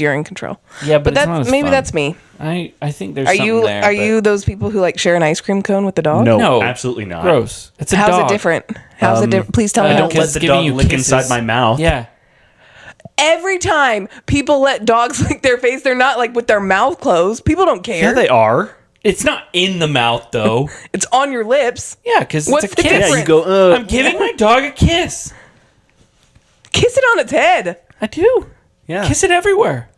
you're in control. Yeah, but it's that's not as maybe fun. that's me. I think there's Are something you there. are but you those people who like share an ice cream cone with the dog? No, No, absolutely not. gross? It's a How's dog. it different? How's it different? Please tell me. I how don't it let is. the giving dog you lick kisses. inside my mouth. Yeah. Every time people let dogs lick their face, they're not like with their mouth closed. People don't care. Yeah, they are. It's not in the mouth though. It's on your lips. Yeah, because it's What's a the kiss. difference? Yeah, you go. I'm giving my dog a kiss. Kiss it on its head. I do. Yeah. Kiss it everywhere.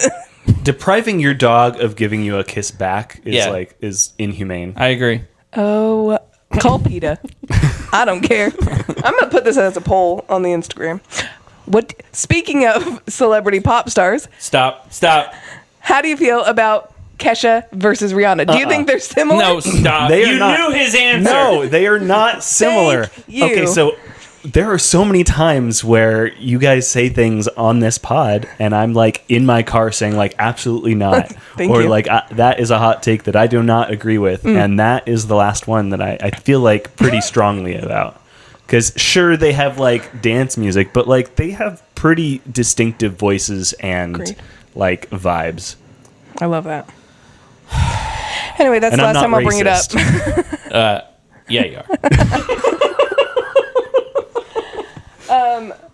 Depriving your dog of giving you a kiss back is Yeah. is inhumane. I agree. Oh, call PETA. I don't care. I'm gonna put this as a poll on the Instagram. What? Speaking of celebrity pop stars, Stop. how do you feel about Kesha versus Rihanna? Do you think they're similar? No, stop. They are You not- knew his answer. No, they are not similar. Thank you. Okay, so there are so many times where you guys say things on this pod, and I'm like in my car saying like absolutely not, Thank or you. like that is a hot take that I do not agree with, and that is the last one that I feel like pretty strongly about. Because sure, they have like dance music, but like they have pretty distinctive voices and Agreed. like vibes. I love that. Anyway, that's And the I'm last not time I'll bring it up. racist. Yeah, you are.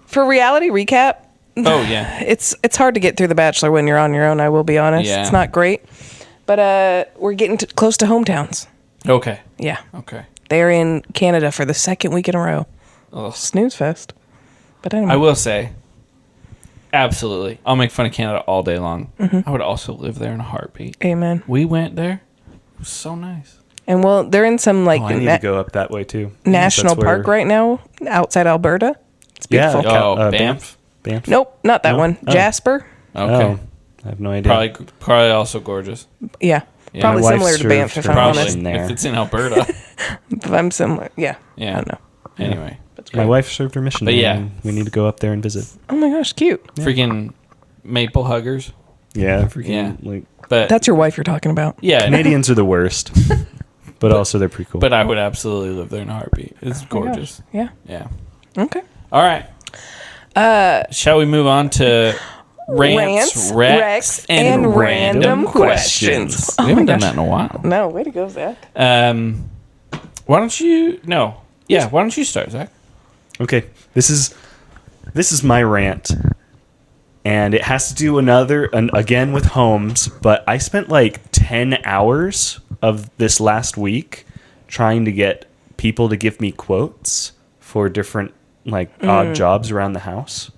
For reality recap, Oh yeah. it's hard to get through The Bachelor when you're on your own. I will be honest. Yeah. It's not great, but we're getting close to hometowns. Okay. Yeah, Okay. they're in Canada for the second week in a row. Ugh. Snooze fest. But anyway, I will say, absolutely, I'll make fun of Canada all day long. I would also live there in a heartbeat. amen. We went there. It was so nice. And well, they're in some like Oh, I need to go up that way too. national That's park where- right now outside Alberta. It's Yeah. beautiful. Oh, Banff? Banff. Banff. Nope, not that No? one. Oh. Jasper. Okay. Oh, I have no idea. Probably also gorgeous. Yeah. Yeah. Probably My wife similar to served Banff, if her I'm Probably. honest. in there. If it's in Alberta. If I'm similar. Yeah. Yeah. I don't know. Anyway. My wife served her mission. But there, yeah. and we need to go up there and visit. Oh my gosh, cute. Freaking maple huggers. Yeah, freaking Yeah. like But That's your wife you're talking about. yeah. Canadians are the worst, but also they're pretty cool. But I would absolutely live there in a heartbeat. It's Oh my gosh. gorgeous. Yeah. Yeah. Okay. All right. Shall we move on to rants, Rex, and random questions? Oh We haven't my done gosh. that in a while. No, way to go, Zach. Why don't you? No. Yeah. Why don't you start, Zach? Okay, this is my rant, and it has to do again with homes. But I spent like 10 hours of this last week trying to get people to give me quotes for different like odd jobs around the house,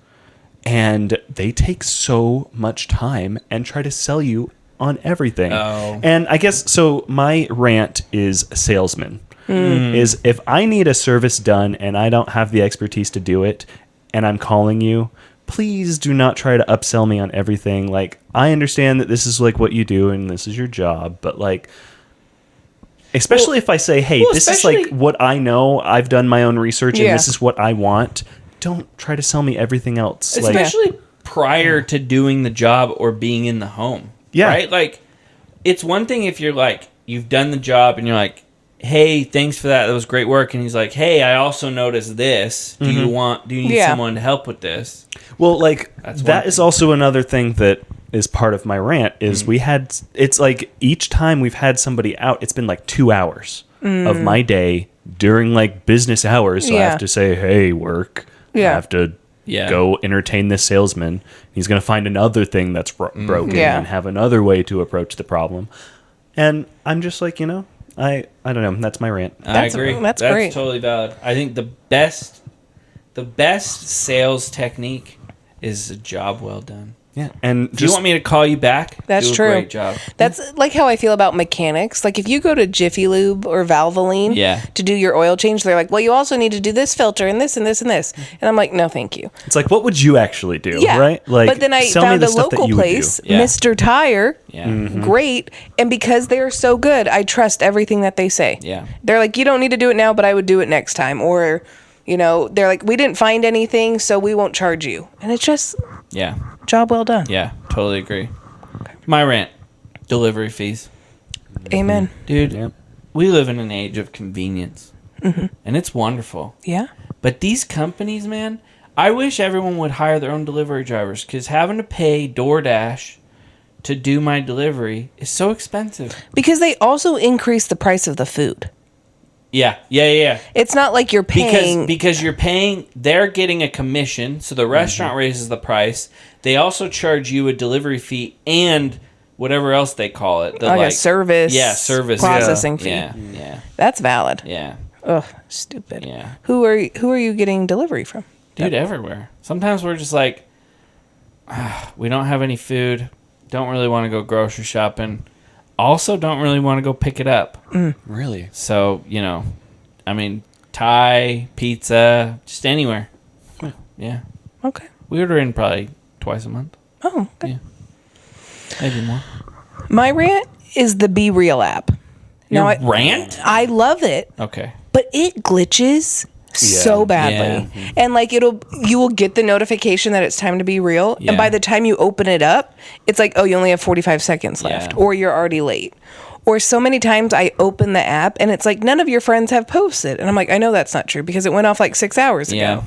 and they take so much time and try to sell you on everything. Oh. And I guess so. My rant is salesman. Is if I need a service done and I don't have the expertise to do it, and I'm calling you, please do not try to upsell me on everything. Like, I understand that this is like what you do and this is your job, but like, especially if I say, hey, this is like what I know, I've done my own research, and this is what I want, don't try to sell me everything else. Especially prior to doing the job or being in the home. Yeah. Right? Like, it's one thing if you're like, you've done the job and you're like, hey, thanks for that. That was great work. And he's like, hey, I also noticed this. Do you need someone to help with this? Well, like, that is also another thing that is part of my rant is it's like each time we've had somebody out, it's been like 2 hours of my day during like business hours. So I have to say, hey, work. I have to go entertain this salesman. He's going to find another thing that's broken and have another way to approach the problem. And I'm just like, I don't know. That's my rant. I agree. That's great. That's totally valid. I think the best sales technique is a job well done. Yeah. And Do you want me to call you back? That's Do a true. Great job. That's like how I feel about mechanics. Like if you go to Jiffy Lube or Valvoline to do your oil change, they're like, well, you also need to do this filter and this and this and this. And I'm like, no, thank you. It's like, what would you actually do? Yeah. Right? Like, but then I sell me found the a stuff that local you would do. place, Mr. Tire. Yeah. Great. And because they're so good, I trust everything that they say. Yeah. They're like, you don't need to do it now, but I would do it next time. Or, they're like, we didn't find anything, so we won't charge you. And it's just job well done. Yeah, totally agree. My rant, delivery fees. Amen. Dude, we live in an age of convenience, and it's wonderful. Yeah. But these companies, man, I wish everyone would hire their own delivery drivers, because having to pay DoorDash to do my delivery is so expensive. Because they also increase the price of the food. Yeah. It's not like you're paying... Because you're paying... They're getting a commission, so the restaurant raises the price. They also charge you a delivery fee and whatever else they call it. A service. Yeah, service. Processing fee. Yeah. That's valid. Yeah. Ugh, stupid. Yeah. Who are you getting delivery from? Dude, everywhere. Sometimes we're just like, we don't have any food. Don't really want to go grocery shopping. Also don't really want to go pick it up. Really? So, Thai, pizza, just anywhere. Yeah. Okay. We order in probably twice a month. Oh, okay. Yeah. Maybe more. My rant is the Be Real app. Your rant? I love it, Okay. but it glitches so badly. Yeah. And like you will get the notification that it's time to be real, Yeah. and by the time you open it up, it's like, oh, you only have 45 seconds left, or you're already late. Or so many times I open the app and it's like, none of your friends have posted, and I'm like, I know that's not true because it went off like 6 hours ago.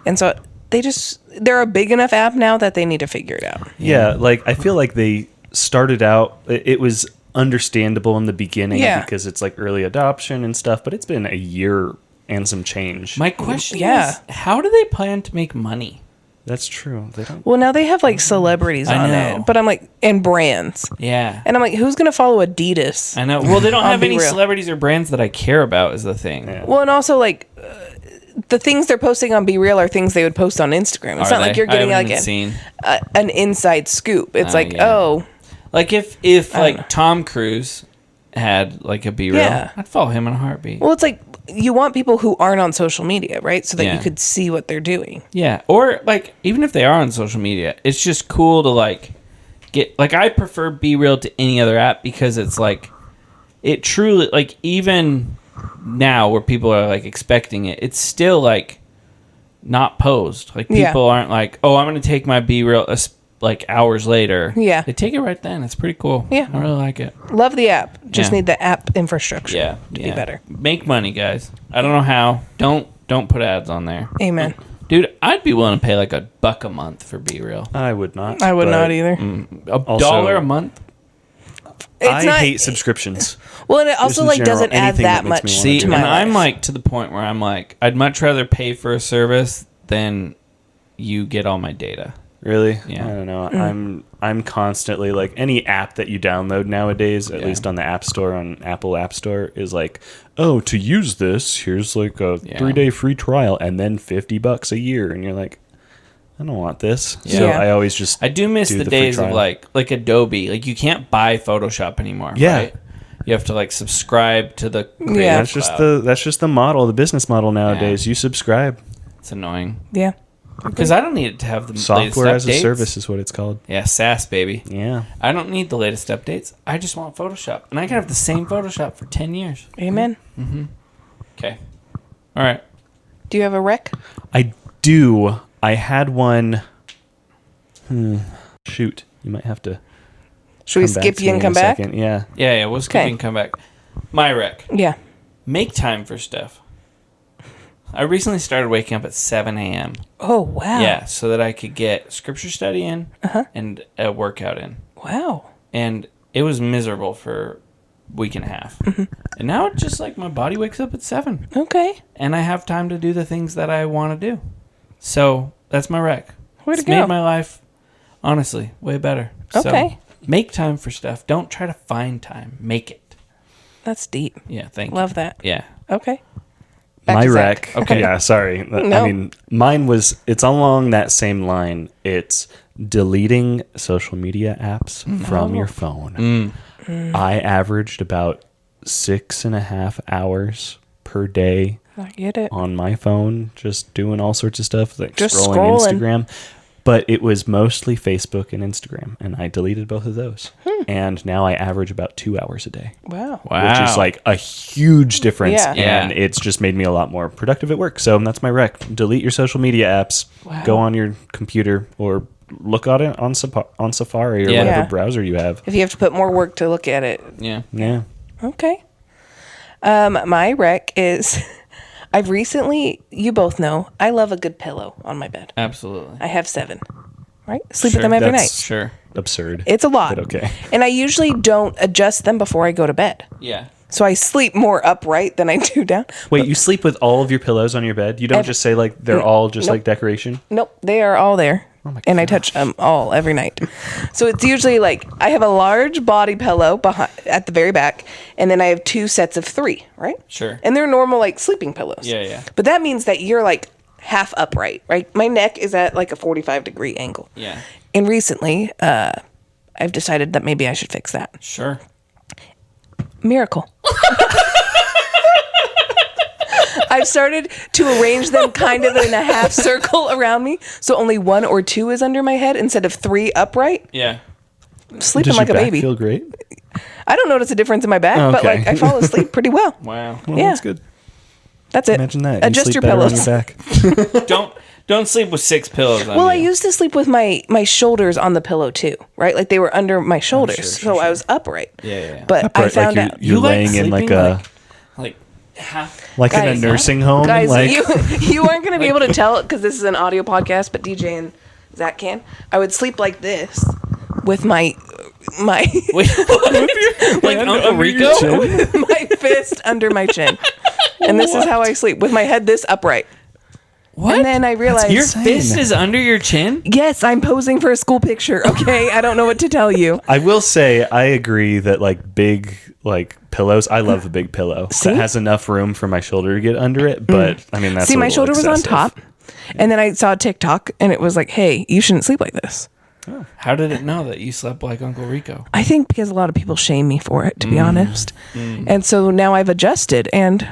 And so they're a big enough app now that they need to figure it out. Yeah, like I feel like they started out, it was understandable in the beginning because it's like early adoption and stuff, but it's been a year and some change. My question is, how do they plan to make money? That's true. They don't. Well, now they have like celebrities on it, but I'm like, and brands. Yeah. And I'm like, who's going to follow Adidas? I know. Well, they don't have Be any Real. celebrities or brands that I care about is the thing. Yeah. Well, and also like the things they're posting on Be Real are things they would post on Instagram. It's not like you're getting like an inside scoop. It's like, like if like Tom Cruise had like a Be Real, I'd follow him in a heartbeat. Well, it's like you want people who aren't on social media, right? So that you could see what they're doing. Yeah. Or like even if they are on social media, it's just cool to like get like I prefer Be Real to any other app because it's like it truly like even now where people are like expecting it, it's still like not posed. Like people aren't like, oh, I'm going to take my Be Real like hours later. Yeah. They take it right then. It's pretty cool. Yeah. I really like it. Love the app. Just need the app infrastructure to be better. Make money, guys. I don't know how. Don't put ads on there. Amen. Dude, I'd be willing to pay like $1 a month for Be Real. I would not. I would but not either. $1 a month? I hate subscriptions. Well, and it also in like general, doesn't add anything that that makes much me See, to and my life. I'm like to the point where I'm like, I'd much rather pay for a service than you get all my data. Really? Yeah. I don't know. I'm constantly like any app that you download nowadays, at least on the App Store, on Apple App Store, is like, oh, to use this, here's like a 3-day free trial and then $50 a year, and you're like, I don't want this. Yeah. So Yeah. I always just I do miss do the free days of trial. like Adobe. Like you can't buy Photoshop anymore. Yeah. Right? You have to like subscribe to the Creative Yeah. That's just the model, the business model nowadays. You subscribe. It's annoying Yeah. because I don't need it to have the Software as latest a updates. service is what it's called. Yeah, SaaS baby. Yeah. I don't need the latest updates. I just want Photoshop, and I can have the same Photoshop for 10 years. Amen. Okay. All right. Do you have a rec? I do. I had one. Shoot. You might have to. Should we come back skip to you me and in come a back? second. Yeah. Yeah. We'll skip Okay. and come back. My rec. Yeah. Make time for stuff. I recently started waking up at 7 a.m. Oh, wow. Yeah, so that I could get scripture study in and a workout in. Wow. And it was miserable for a week and a half. And now it's just like my body wakes up at 7. Okay. And I have time to do the things that I want to do. So that's my rec. Way to It's go. made my life, honestly, way better. Okay. So make time for stuff. Don't try to find time. Make it. That's deep. Yeah, thank Love you. that. Yeah. Okay. Back My to rec. Zach. Okay. Yeah, sorry. No. I mean, mine was, it's along that same line. It's deleting social media apps from your phone. I averaged about 6.5 hours per day I get it. on my phone, just doing all sorts of stuff, like Just scrolling scrolling. Instagram. But it was mostly Facebook and Instagram, and I deleted both of those. And now I average about 2 hours a day. Wow. Wow. Which is like a huge difference. Yeah. And Yeah. it's just made me a lot more productive at work. So that's my rec. Delete your social media apps. Wow. Go on your computer or look at it on Safari or Yeah. whatever Yeah. browser you have. If you have to put more work to look at it. Yeah. Yeah. Okay. My rec is I've recently, you both know, I love a good pillow on my bed. Absolutely. I have 7. Right? Sleep Sure, with them every that's- night. Sure. Absurd. It's a lot. But okay. And I usually don't adjust them before I go to bed. Yeah. So I sleep more upright than I do down. Wait, you sleep with all of your pillows on your bed? You don't just say like they're all just Nope. like decoration? Nope, they are all there. Oh my and I touch them all every night. So it's usually like I have a large body pillow behind at the very back, and then I have 2 sets of 3, right? Sure. And they're normal like sleeping pillows. Yeah, yeah. But that means that you're like half upright, right? My neck is at like a 45-degree angle. Yeah. And recently, I've decided that maybe I should fix that. Sure. Miracle. I've started to arrange them kind of in a half circle around me, so only 1 or 2 is under my head instead of 3 upright. Yeah. Sleeping Does like a your back baby. feel great? I don't notice a difference in my back, but Okay. like I fall asleep pretty well. Wow. Well, Yeah. that's good. That's it. Imagine that. Adjust you your sleep better pillows. on your back. Don't sleep with 6 pillows on Well, I you. used to sleep with my shoulders on the pillow too, right? Like they were under my shoulders, sure, so I was upright. Yeah. But I Upright, found like out you're You like laying in like sleeping a like half. like in a Guys, nursing home. guys, like you aren't going to be able to tell because this is an audio podcast, but DJ and Zach can. I would sleep like this with my Wait, what? Like Uncle Rico? my fist under my chin, and this is how I sleep with my head this upright. What? And then I realized, Your insane. fist is under your chin? yes, I'm posing for a school picture. Okay, I don't know what to tell you. I will say I agree that like big like pillows. I love a big pillow See? that has enough room for my shoulder to get under it. But I mean, that's See, a my little shoulder was on excessive. top, and then I saw a TikTok, and it was like, "Hey, you shouldn't sleep like this." How did it know that you slept like Uncle Rico? I think because a lot of people shame me for it, to be honest. And so now I've adjusted, and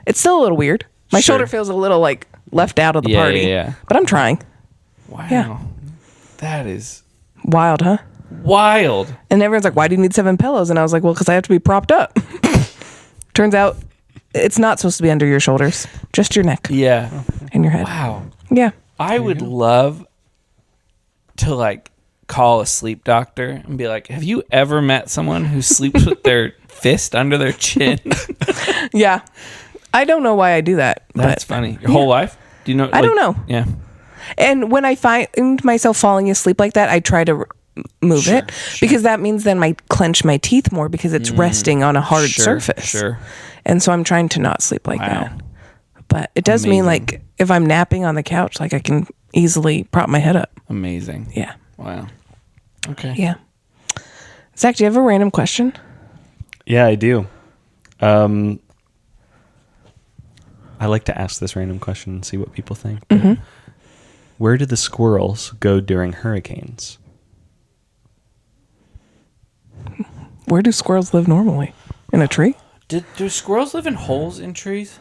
it's still a little weird. My Sure. shoulder feels a little like left out of the Yeah, party. yeah. But I'm trying. Wow. Yeah. That is Wild, huh? wild. And everyone's like, why do you need 7 pillows? And I was like, well, because I have to be propped up. Turns out it's not supposed to be under your shoulders, just your neck Yeah. and your head. Wow. Yeah. I would love to like call a sleep doctor and be like, have you ever met someone who sleeps with their fist under their chin? Yeah. I don't know why I do that. That's but funny. Your whole life? Do you know? I don't know. Yeah. And when I find myself falling asleep like that, I try to move it because that means then I clench my teeth more because it's resting on a hard surface. Sure. And so I'm trying to not sleep like Wow. that. But it does mean Amazing. like if I'm napping on the couch, like I can easily prop my head up. Amazing. Yeah. Wow. Okay. Yeah. Zach, do you have a random question? Yeah, I do. I like to ask this random question and see what people think. where do the squirrels go during hurricanes? Where do squirrels live normally? In a tree? Do squirrels live in holes in trees?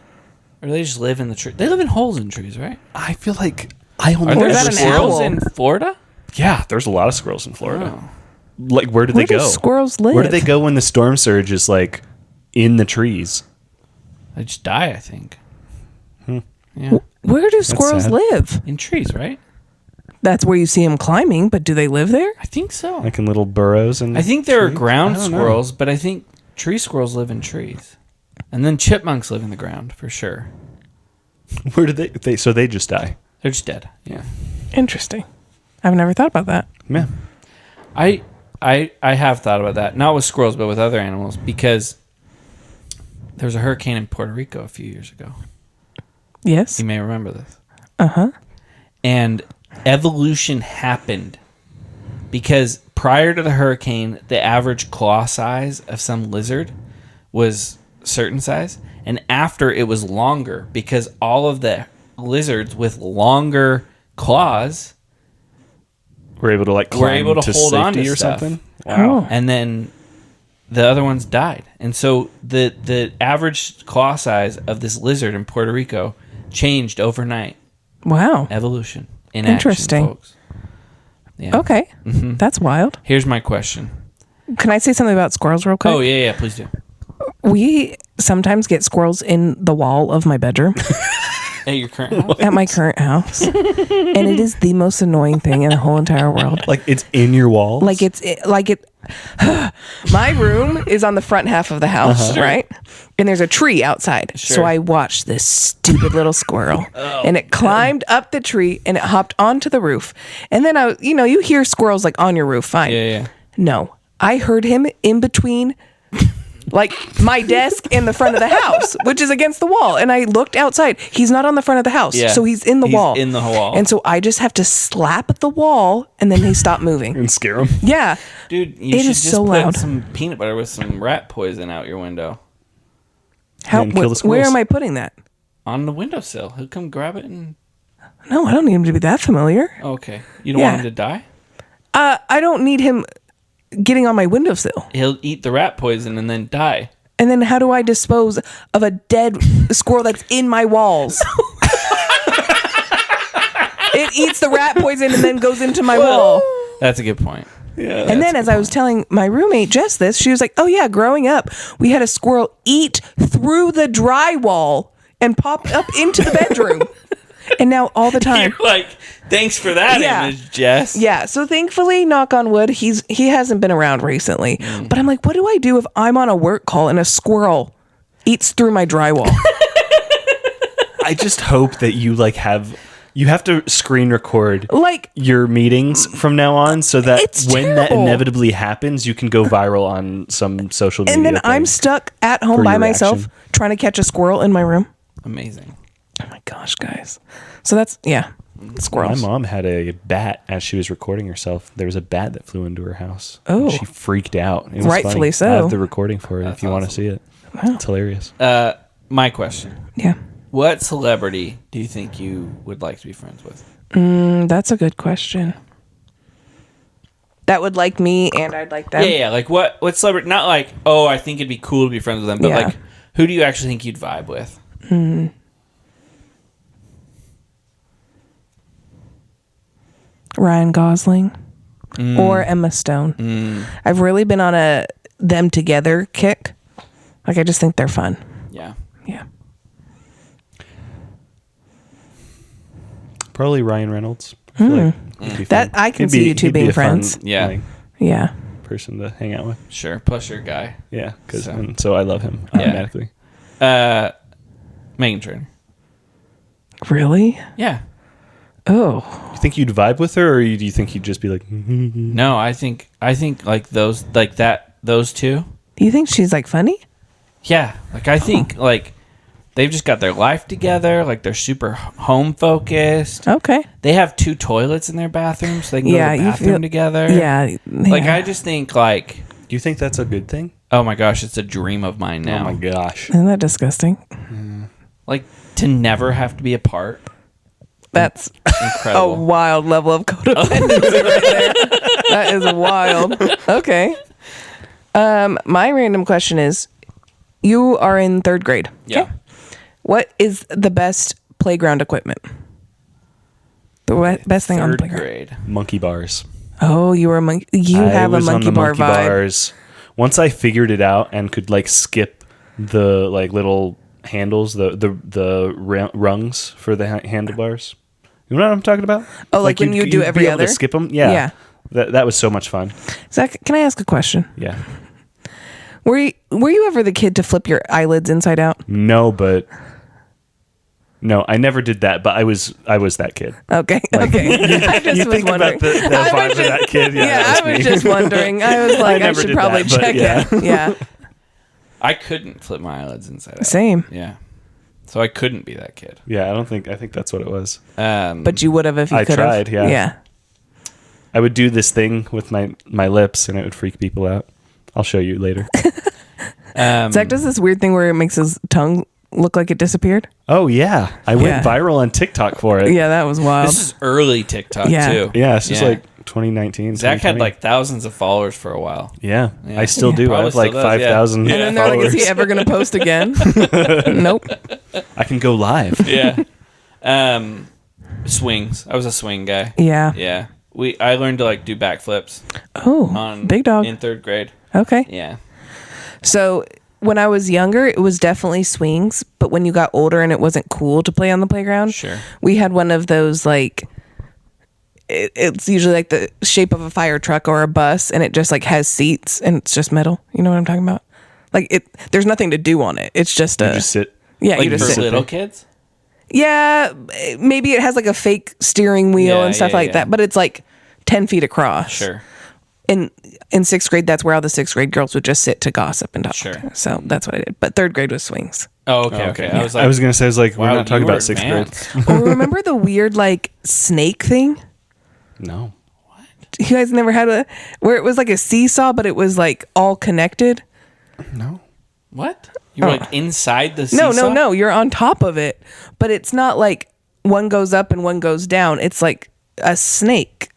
Or do they just live in the tree? They live in holes in trees, right? I feel like I only Are there that an squirrels owl? in Florida? Yeah, there's a lot of squirrels in Florida. Oh. Like, where do Where they do go? squirrels live? Where do they go when the storm surge is like in the trees? They just die, I think. Yeah. Where do squirrels sad. live? In trees, right? That's where you see them climbing, but do they live there? I think so. Like in little burrows and I think there are trees? ground I don't know. squirrels, but I think tree squirrels live in trees. And then chipmunks live in the ground, for sure. Where do they so they just die? They're just dead. Yeah. Interesting. I've never thought about that. Yeah. I have thought about that. Not with squirrels, but with other animals, because there was a hurricane in Puerto Rico a few years ago. Yes. You may remember this. Uh-huh. And evolution happened because prior to the hurricane, the average claw size of some lizard was a certain size, and after it was longer because all of the lizards with longer claws We're able to like climb were able to hold on safety to or stuff. something. Wow. And then the other ones died. And so the average claw size of this lizard in Puerto Rico changed overnight. Wow. Evolution in Interesting. action, folks. Yeah. Okay. That's wild. Here's my question. Can I say something about squirrels real quick? Oh, yeah, please do. We sometimes get squirrels in the wall of my bedroom At your current house? at my current house. And it is the most annoying thing in the whole entire world. Like it's in your walls. My room is on the front half of the house, right? And there's a tree outside. So Sure. I watched this stupid little squirrel, and it climbed up the tree and it hopped onto the roof. And then you hear squirrels like on your roof, fine. Yeah. No, I heard him in between like my desk and the front of the house, which is against the wall. And I looked outside. He's not on the front of the house. Yeah. So he's in the wall. in the wall. And so I just have to slap at the wall and then he stopped moving. and scare them. Yeah. Dude, you It should is just so put loud. some peanut butter with some rat poison out your window. And kill the Where squirrels. am I putting that? On the windowsill. He'll come grab it and... No, I don't need him to be that familiar. Oh, okay. You don't Yeah. want him to die? I don't need him getting on my windowsill. He'll eat the rat poison and then die. And then how do I dispose of a dead squirrel that's in my walls? It eats the rat poison and then goes into my wall. That's a good point. Yeah. And then as I was telling my roommate Jess this, she was like, oh yeah, growing up, we had a squirrel eat through the drywall and pop up into the bedroom. And now all the time. You're like, thanks for that Yeah. image, Jess. Yeah, so thankfully, knock on wood, he hasn't been around recently. But I'm like, what do I do if I'm on a work call and a squirrel eats through my drywall? I just hope that you you have to screen record Like, your meetings from now on so that It's when that terrible. inevitably happens, you can go viral on some social media. and then I'm thing. stuck at home for by your myself reaction. trying to catch a squirrel in my room. Amazing. Oh my gosh, guys. So that's, yeah, My squirrels. mom had a bat as she was recording herself. There was a bat that flew into her house. Oh. And she freaked out. It was Rightfully funny. so. I have the recording for it That's if you want to awesome. see it. It's hilarious. My question. Yeah. What celebrity do you think you would like to be friends with? That's a good question. That would like me and I'd like them. Yeah. Like what celebrity? Not like, oh, I think it'd be cool to be friends with them, but Yeah. like, who do you actually think you'd vibe with? Ryan Gosling or Emma Stone. I've really been on a them together kick. Like, I just think they're fun. Yeah. Yeah. Probably Ryan Reynolds. I feel like it'd be That- fun. I can He'd see you two he'd be being a fun, friends. Yeah. like, Yeah. person to hang out with. Sure. Plus your guy. Yeah, So- so I love him Yeah. automatically. Megan Trainor. Really? Yeah. Oh. You think you'd vibe with her, or do you think you'd just be like, No, I think like those two. Do you think she's like funny? Yeah. Like I think like they've just got their life together. Like they're super home focused. Okay. They have 2 toilets in their bathroom, so they can Yeah, go to the you bathroom feel- together. Yeah. Like yeah. I just think like, do you think that's a good thing? oh my gosh, it's a dream of mine now. Oh my gosh. Isn't that disgusting? Like to never have to be apart. That's a Incredible. wild level of codependency right there. That is wild. Okay. My random question is, you are in 3rd grade. Yeah. Okay. What is the best playground equipment? The best thing on the 3rd playground. grade. Monkey bars. Oh, you were a monkey. You have a monkey bar vibe. Bars. Once I figured it out and could like skip the like little handles, the rungs for the handlebars. You know what I'm talking about? Oh, like when you do every be able other? to skip them. Yeah. Yeah. That was so much fun. Zach, can I ask a question? Yeah. Were you ever the kid to flip your eyelids inside out? No, I never did that, but I was that kid. Okay. Okay. I just You was think wondering. about the vibe of that kid? Yeah, I was just wondering. I was like, I never should did probably that, but check yeah. it. Yeah. I couldn't flip my eyelids inside out. Same. Yeah. So I couldn't be that kid. Yeah, I think that's what it was. But you would have if you I could have. tried, yeah. Yeah. I would do this thing with my lips, and it would freak people out. I'll show you later. Zach does this weird thing where it makes his tongue look like it disappeared. Oh yeah, I went Yeah. viral on TikTok for it. Yeah, that was wild. This is early TikTok Yeah. too. Yeah, this is like 2019. Zach had 2020. like thousands of followers for a while. Yeah, Yeah. I still do. I Probably have like still does, yeah. 5,000 and then they're like, followers. is he ever going to post again? Nope. I can go live. Yeah. Swings. I was a swing guy. Yeah. Yeah. I learned to like do backflips Oh, on big dog. in 3rd grade. Okay. Yeah. So when I was younger, it was definitely swings. But when you got older and it wasn't cool to play on the playground, Sure. we had one of those like, it's usually like the shape of a fire truck or a bus, and it just like has seats and it's just metal. You know what I'm talking about? Like there's nothing to do on it. It's just You just sit. yeah, Like you just for sit. little kids? Yeah, maybe it has like a fake steering wheel Yeah, and stuff yeah, like yeah. that, but it's like 10 feet across. Sure. In 6th grade, that's where all the 6th grade girls would just sit to gossip and talk. Sure. So that's what I did. But 3rd grade was swings. Oh, okay. I was like, I was gonna say, we're wow, not talking you were about 6th grade. advanced. Or remember the weird like snake thing? No. You guys never had where it was like a seesaw, but it was like all connected? No. What? You were like inside the No, seesaw? no. You're on top of it, but it's not like one goes up and one goes down. It's like a snake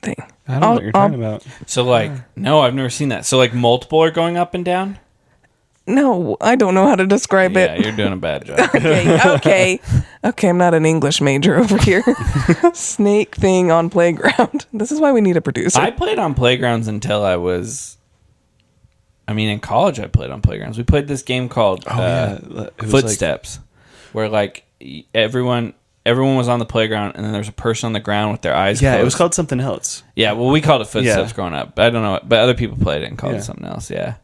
thing. I don't know what you're talking about. So like, no, I've never seen that. So like multiple are going up and down? No, I don't know how to describe Yeah, it. you're doing a bad job. Okay. I'm not an English major over here. Snake thing on playground. This is why we need a producer. I played on playgrounds until I was. In college I played on playgrounds. We played this game called It was Footsteps, where like everyone was on the playground, and then there's a person on the ground with their eyes Yeah, closed. it was called something else. Yeah, well, we called it Footsteps Yeah. growing up. I don't know, but other people played it and called Yeah. it something else. Yeah.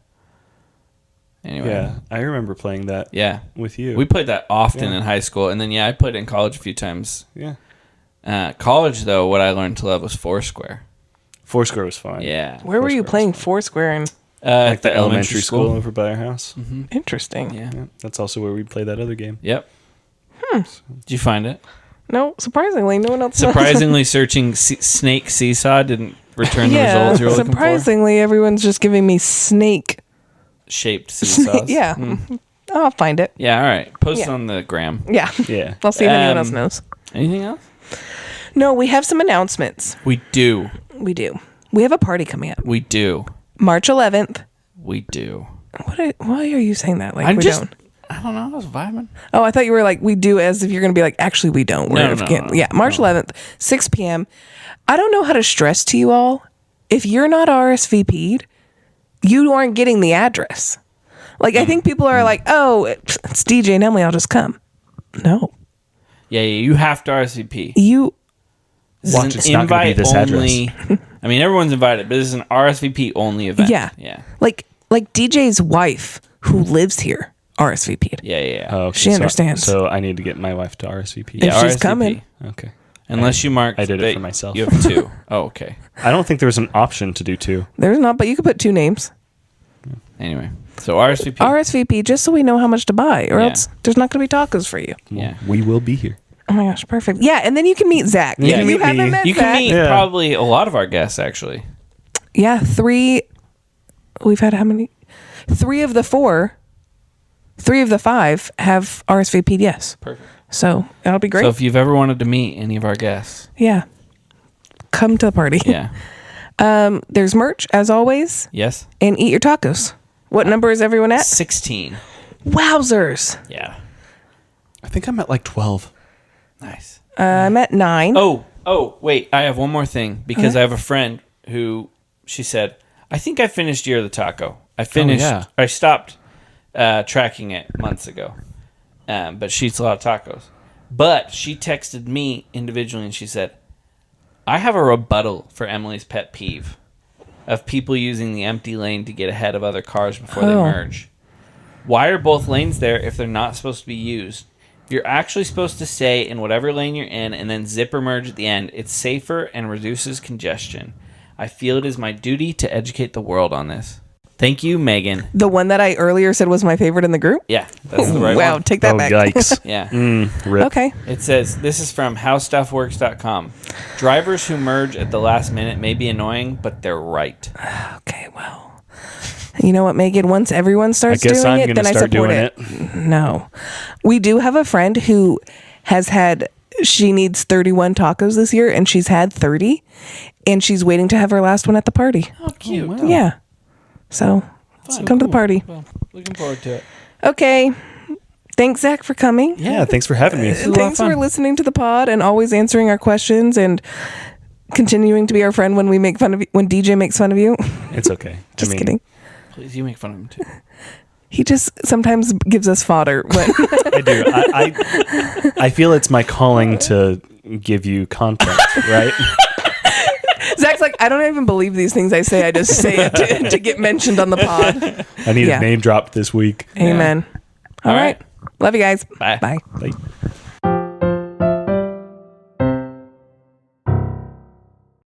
Anyway. Yeah, I remember playing that. Yeah. With you. We played that often Yeah. in high school, and then I played it in college a few times. Yeah. College though, what I learned to love was Foursquare. Foursquare was fun. Yeah. Where were you Foursquare playing Foursquare? And Like the elementary school over by our house. interesting. Yeah. Yeah, that's also where we play that other game. Yep. Did you find it? No, surprisingly, no one else. Surprisingly, searching snake seesaw didn't return the yeah, results you were looking for. surprisingly, everyone's just giving me snake. Shaped seesaws. Yeah, I'll find it. Yeah. All right. Post it Yeah. on the gram. Yeah, Yeah. I'll see if anyone else Um, knows. Anything else? No, we have some announcements. We do. We do. We have a party coming up, We do. March 11th. We do. Why are you saying that? Like I'm we just. don't. I don't know. I was vibing. Oh, I thought you were like, we do, as if you're going to be like, actually, we don't. No, Yeah, March 11th, 6 p.m. I don't know how to stress to you all. If you're not RSVP'd, you aren't getting the address. Like, I think people are like, oh, it's DJ and Emily, I'll just come. No. Yeah. You have to RSVP. You, This Watch, is it's an not gonna be invite this only. Everyone's invited, but this is an RSVP only event. yeah. Yeah. Like DJ's wife, who lives here, RSVP'd. Yeah. Oh, okay, She understands. So I need to get my wife to RSVP. If she's RSVP. coming. Okay. Unless you mark. I did it that for myself. You have two. Oh, okay. I don't think there was an option to do two. There's not, but you could put two names. Anyway, so RSVP. RSVP, just so we know how much to buy, or Yeah. else there's not going to be tacos for you. Yeah. We will be here. Oh my gosh, perfect. Yeah, and then you can meet Zach. You can you meet haven't me. met You can Zach. meet Yeah. probably a lot of our guests, actually. Yeah, 3. We've had how many? 3 of the 4. 3 of the 5 have RSVP'd yes. Perfect. So that'll be great. So if you've ever wanted to meet any of our guests, yeah. Come to the party. yeah, There's merch, as always. yes, And eat your tacos. What number is everyone at? 16. Wowzers. Yeah, I think I'm at like 12. nice. I'm at 9. Oh, wait. I have one more thing because I have a friend who she said, I think I finished Year of the Taco. I finished. yeah. I stopped tracking it months ago, but she eats a lot of tacos. But she texted me individually and she said, I have a rebuttal for Emily's pet peeve of people using the empty lane to get ahead of other cars before they merge. Why are both lanes there if they're not supposed to be used? You're actually supposed to stay in whatever lane you're in and then zipper merge at the end. It's safer and reduces congestion. I feel it is my duty to educate the world on this. Thank you, Megan. The one that I earlier said was my favorite in the group? Yeah, that's the right wow, one. take that back. Yikes. Yeah. Rip. Okay. It says, this is from howstuffworks.com. Drivers who merge at the last minute may be annoying, but they're right. Okay, well. You know what, Megan? Once everyone starts doing I'm it, gonna then I start support doing it. No. We do have a friend who has had, she needs 31 tacos this year, and she's had 30, and she's waiting to have her last one at the party. Oh, cute. wow. Yeah. So, come to the party. Well, looking forward to it. Okay. Thanks, Zach, for coming. Yeah, thanks for having me. a lot of Thanks fun. for listening to the pod and always answering our questions and continuing to be our friend when we make fun of you, when DJ makes fun of you. It's okay. Just kidding. Please, you make fun of him too. He just sometimes gives us fodder. When I do. I feel it's my calling to give you content, right? Zach's like, I don't even believe these things I say. I just say it to get mentioned on the pod. I need Yeah. a name dropped this week. Amen. All All right. right. Love you guys. Bye. Bye. Bye.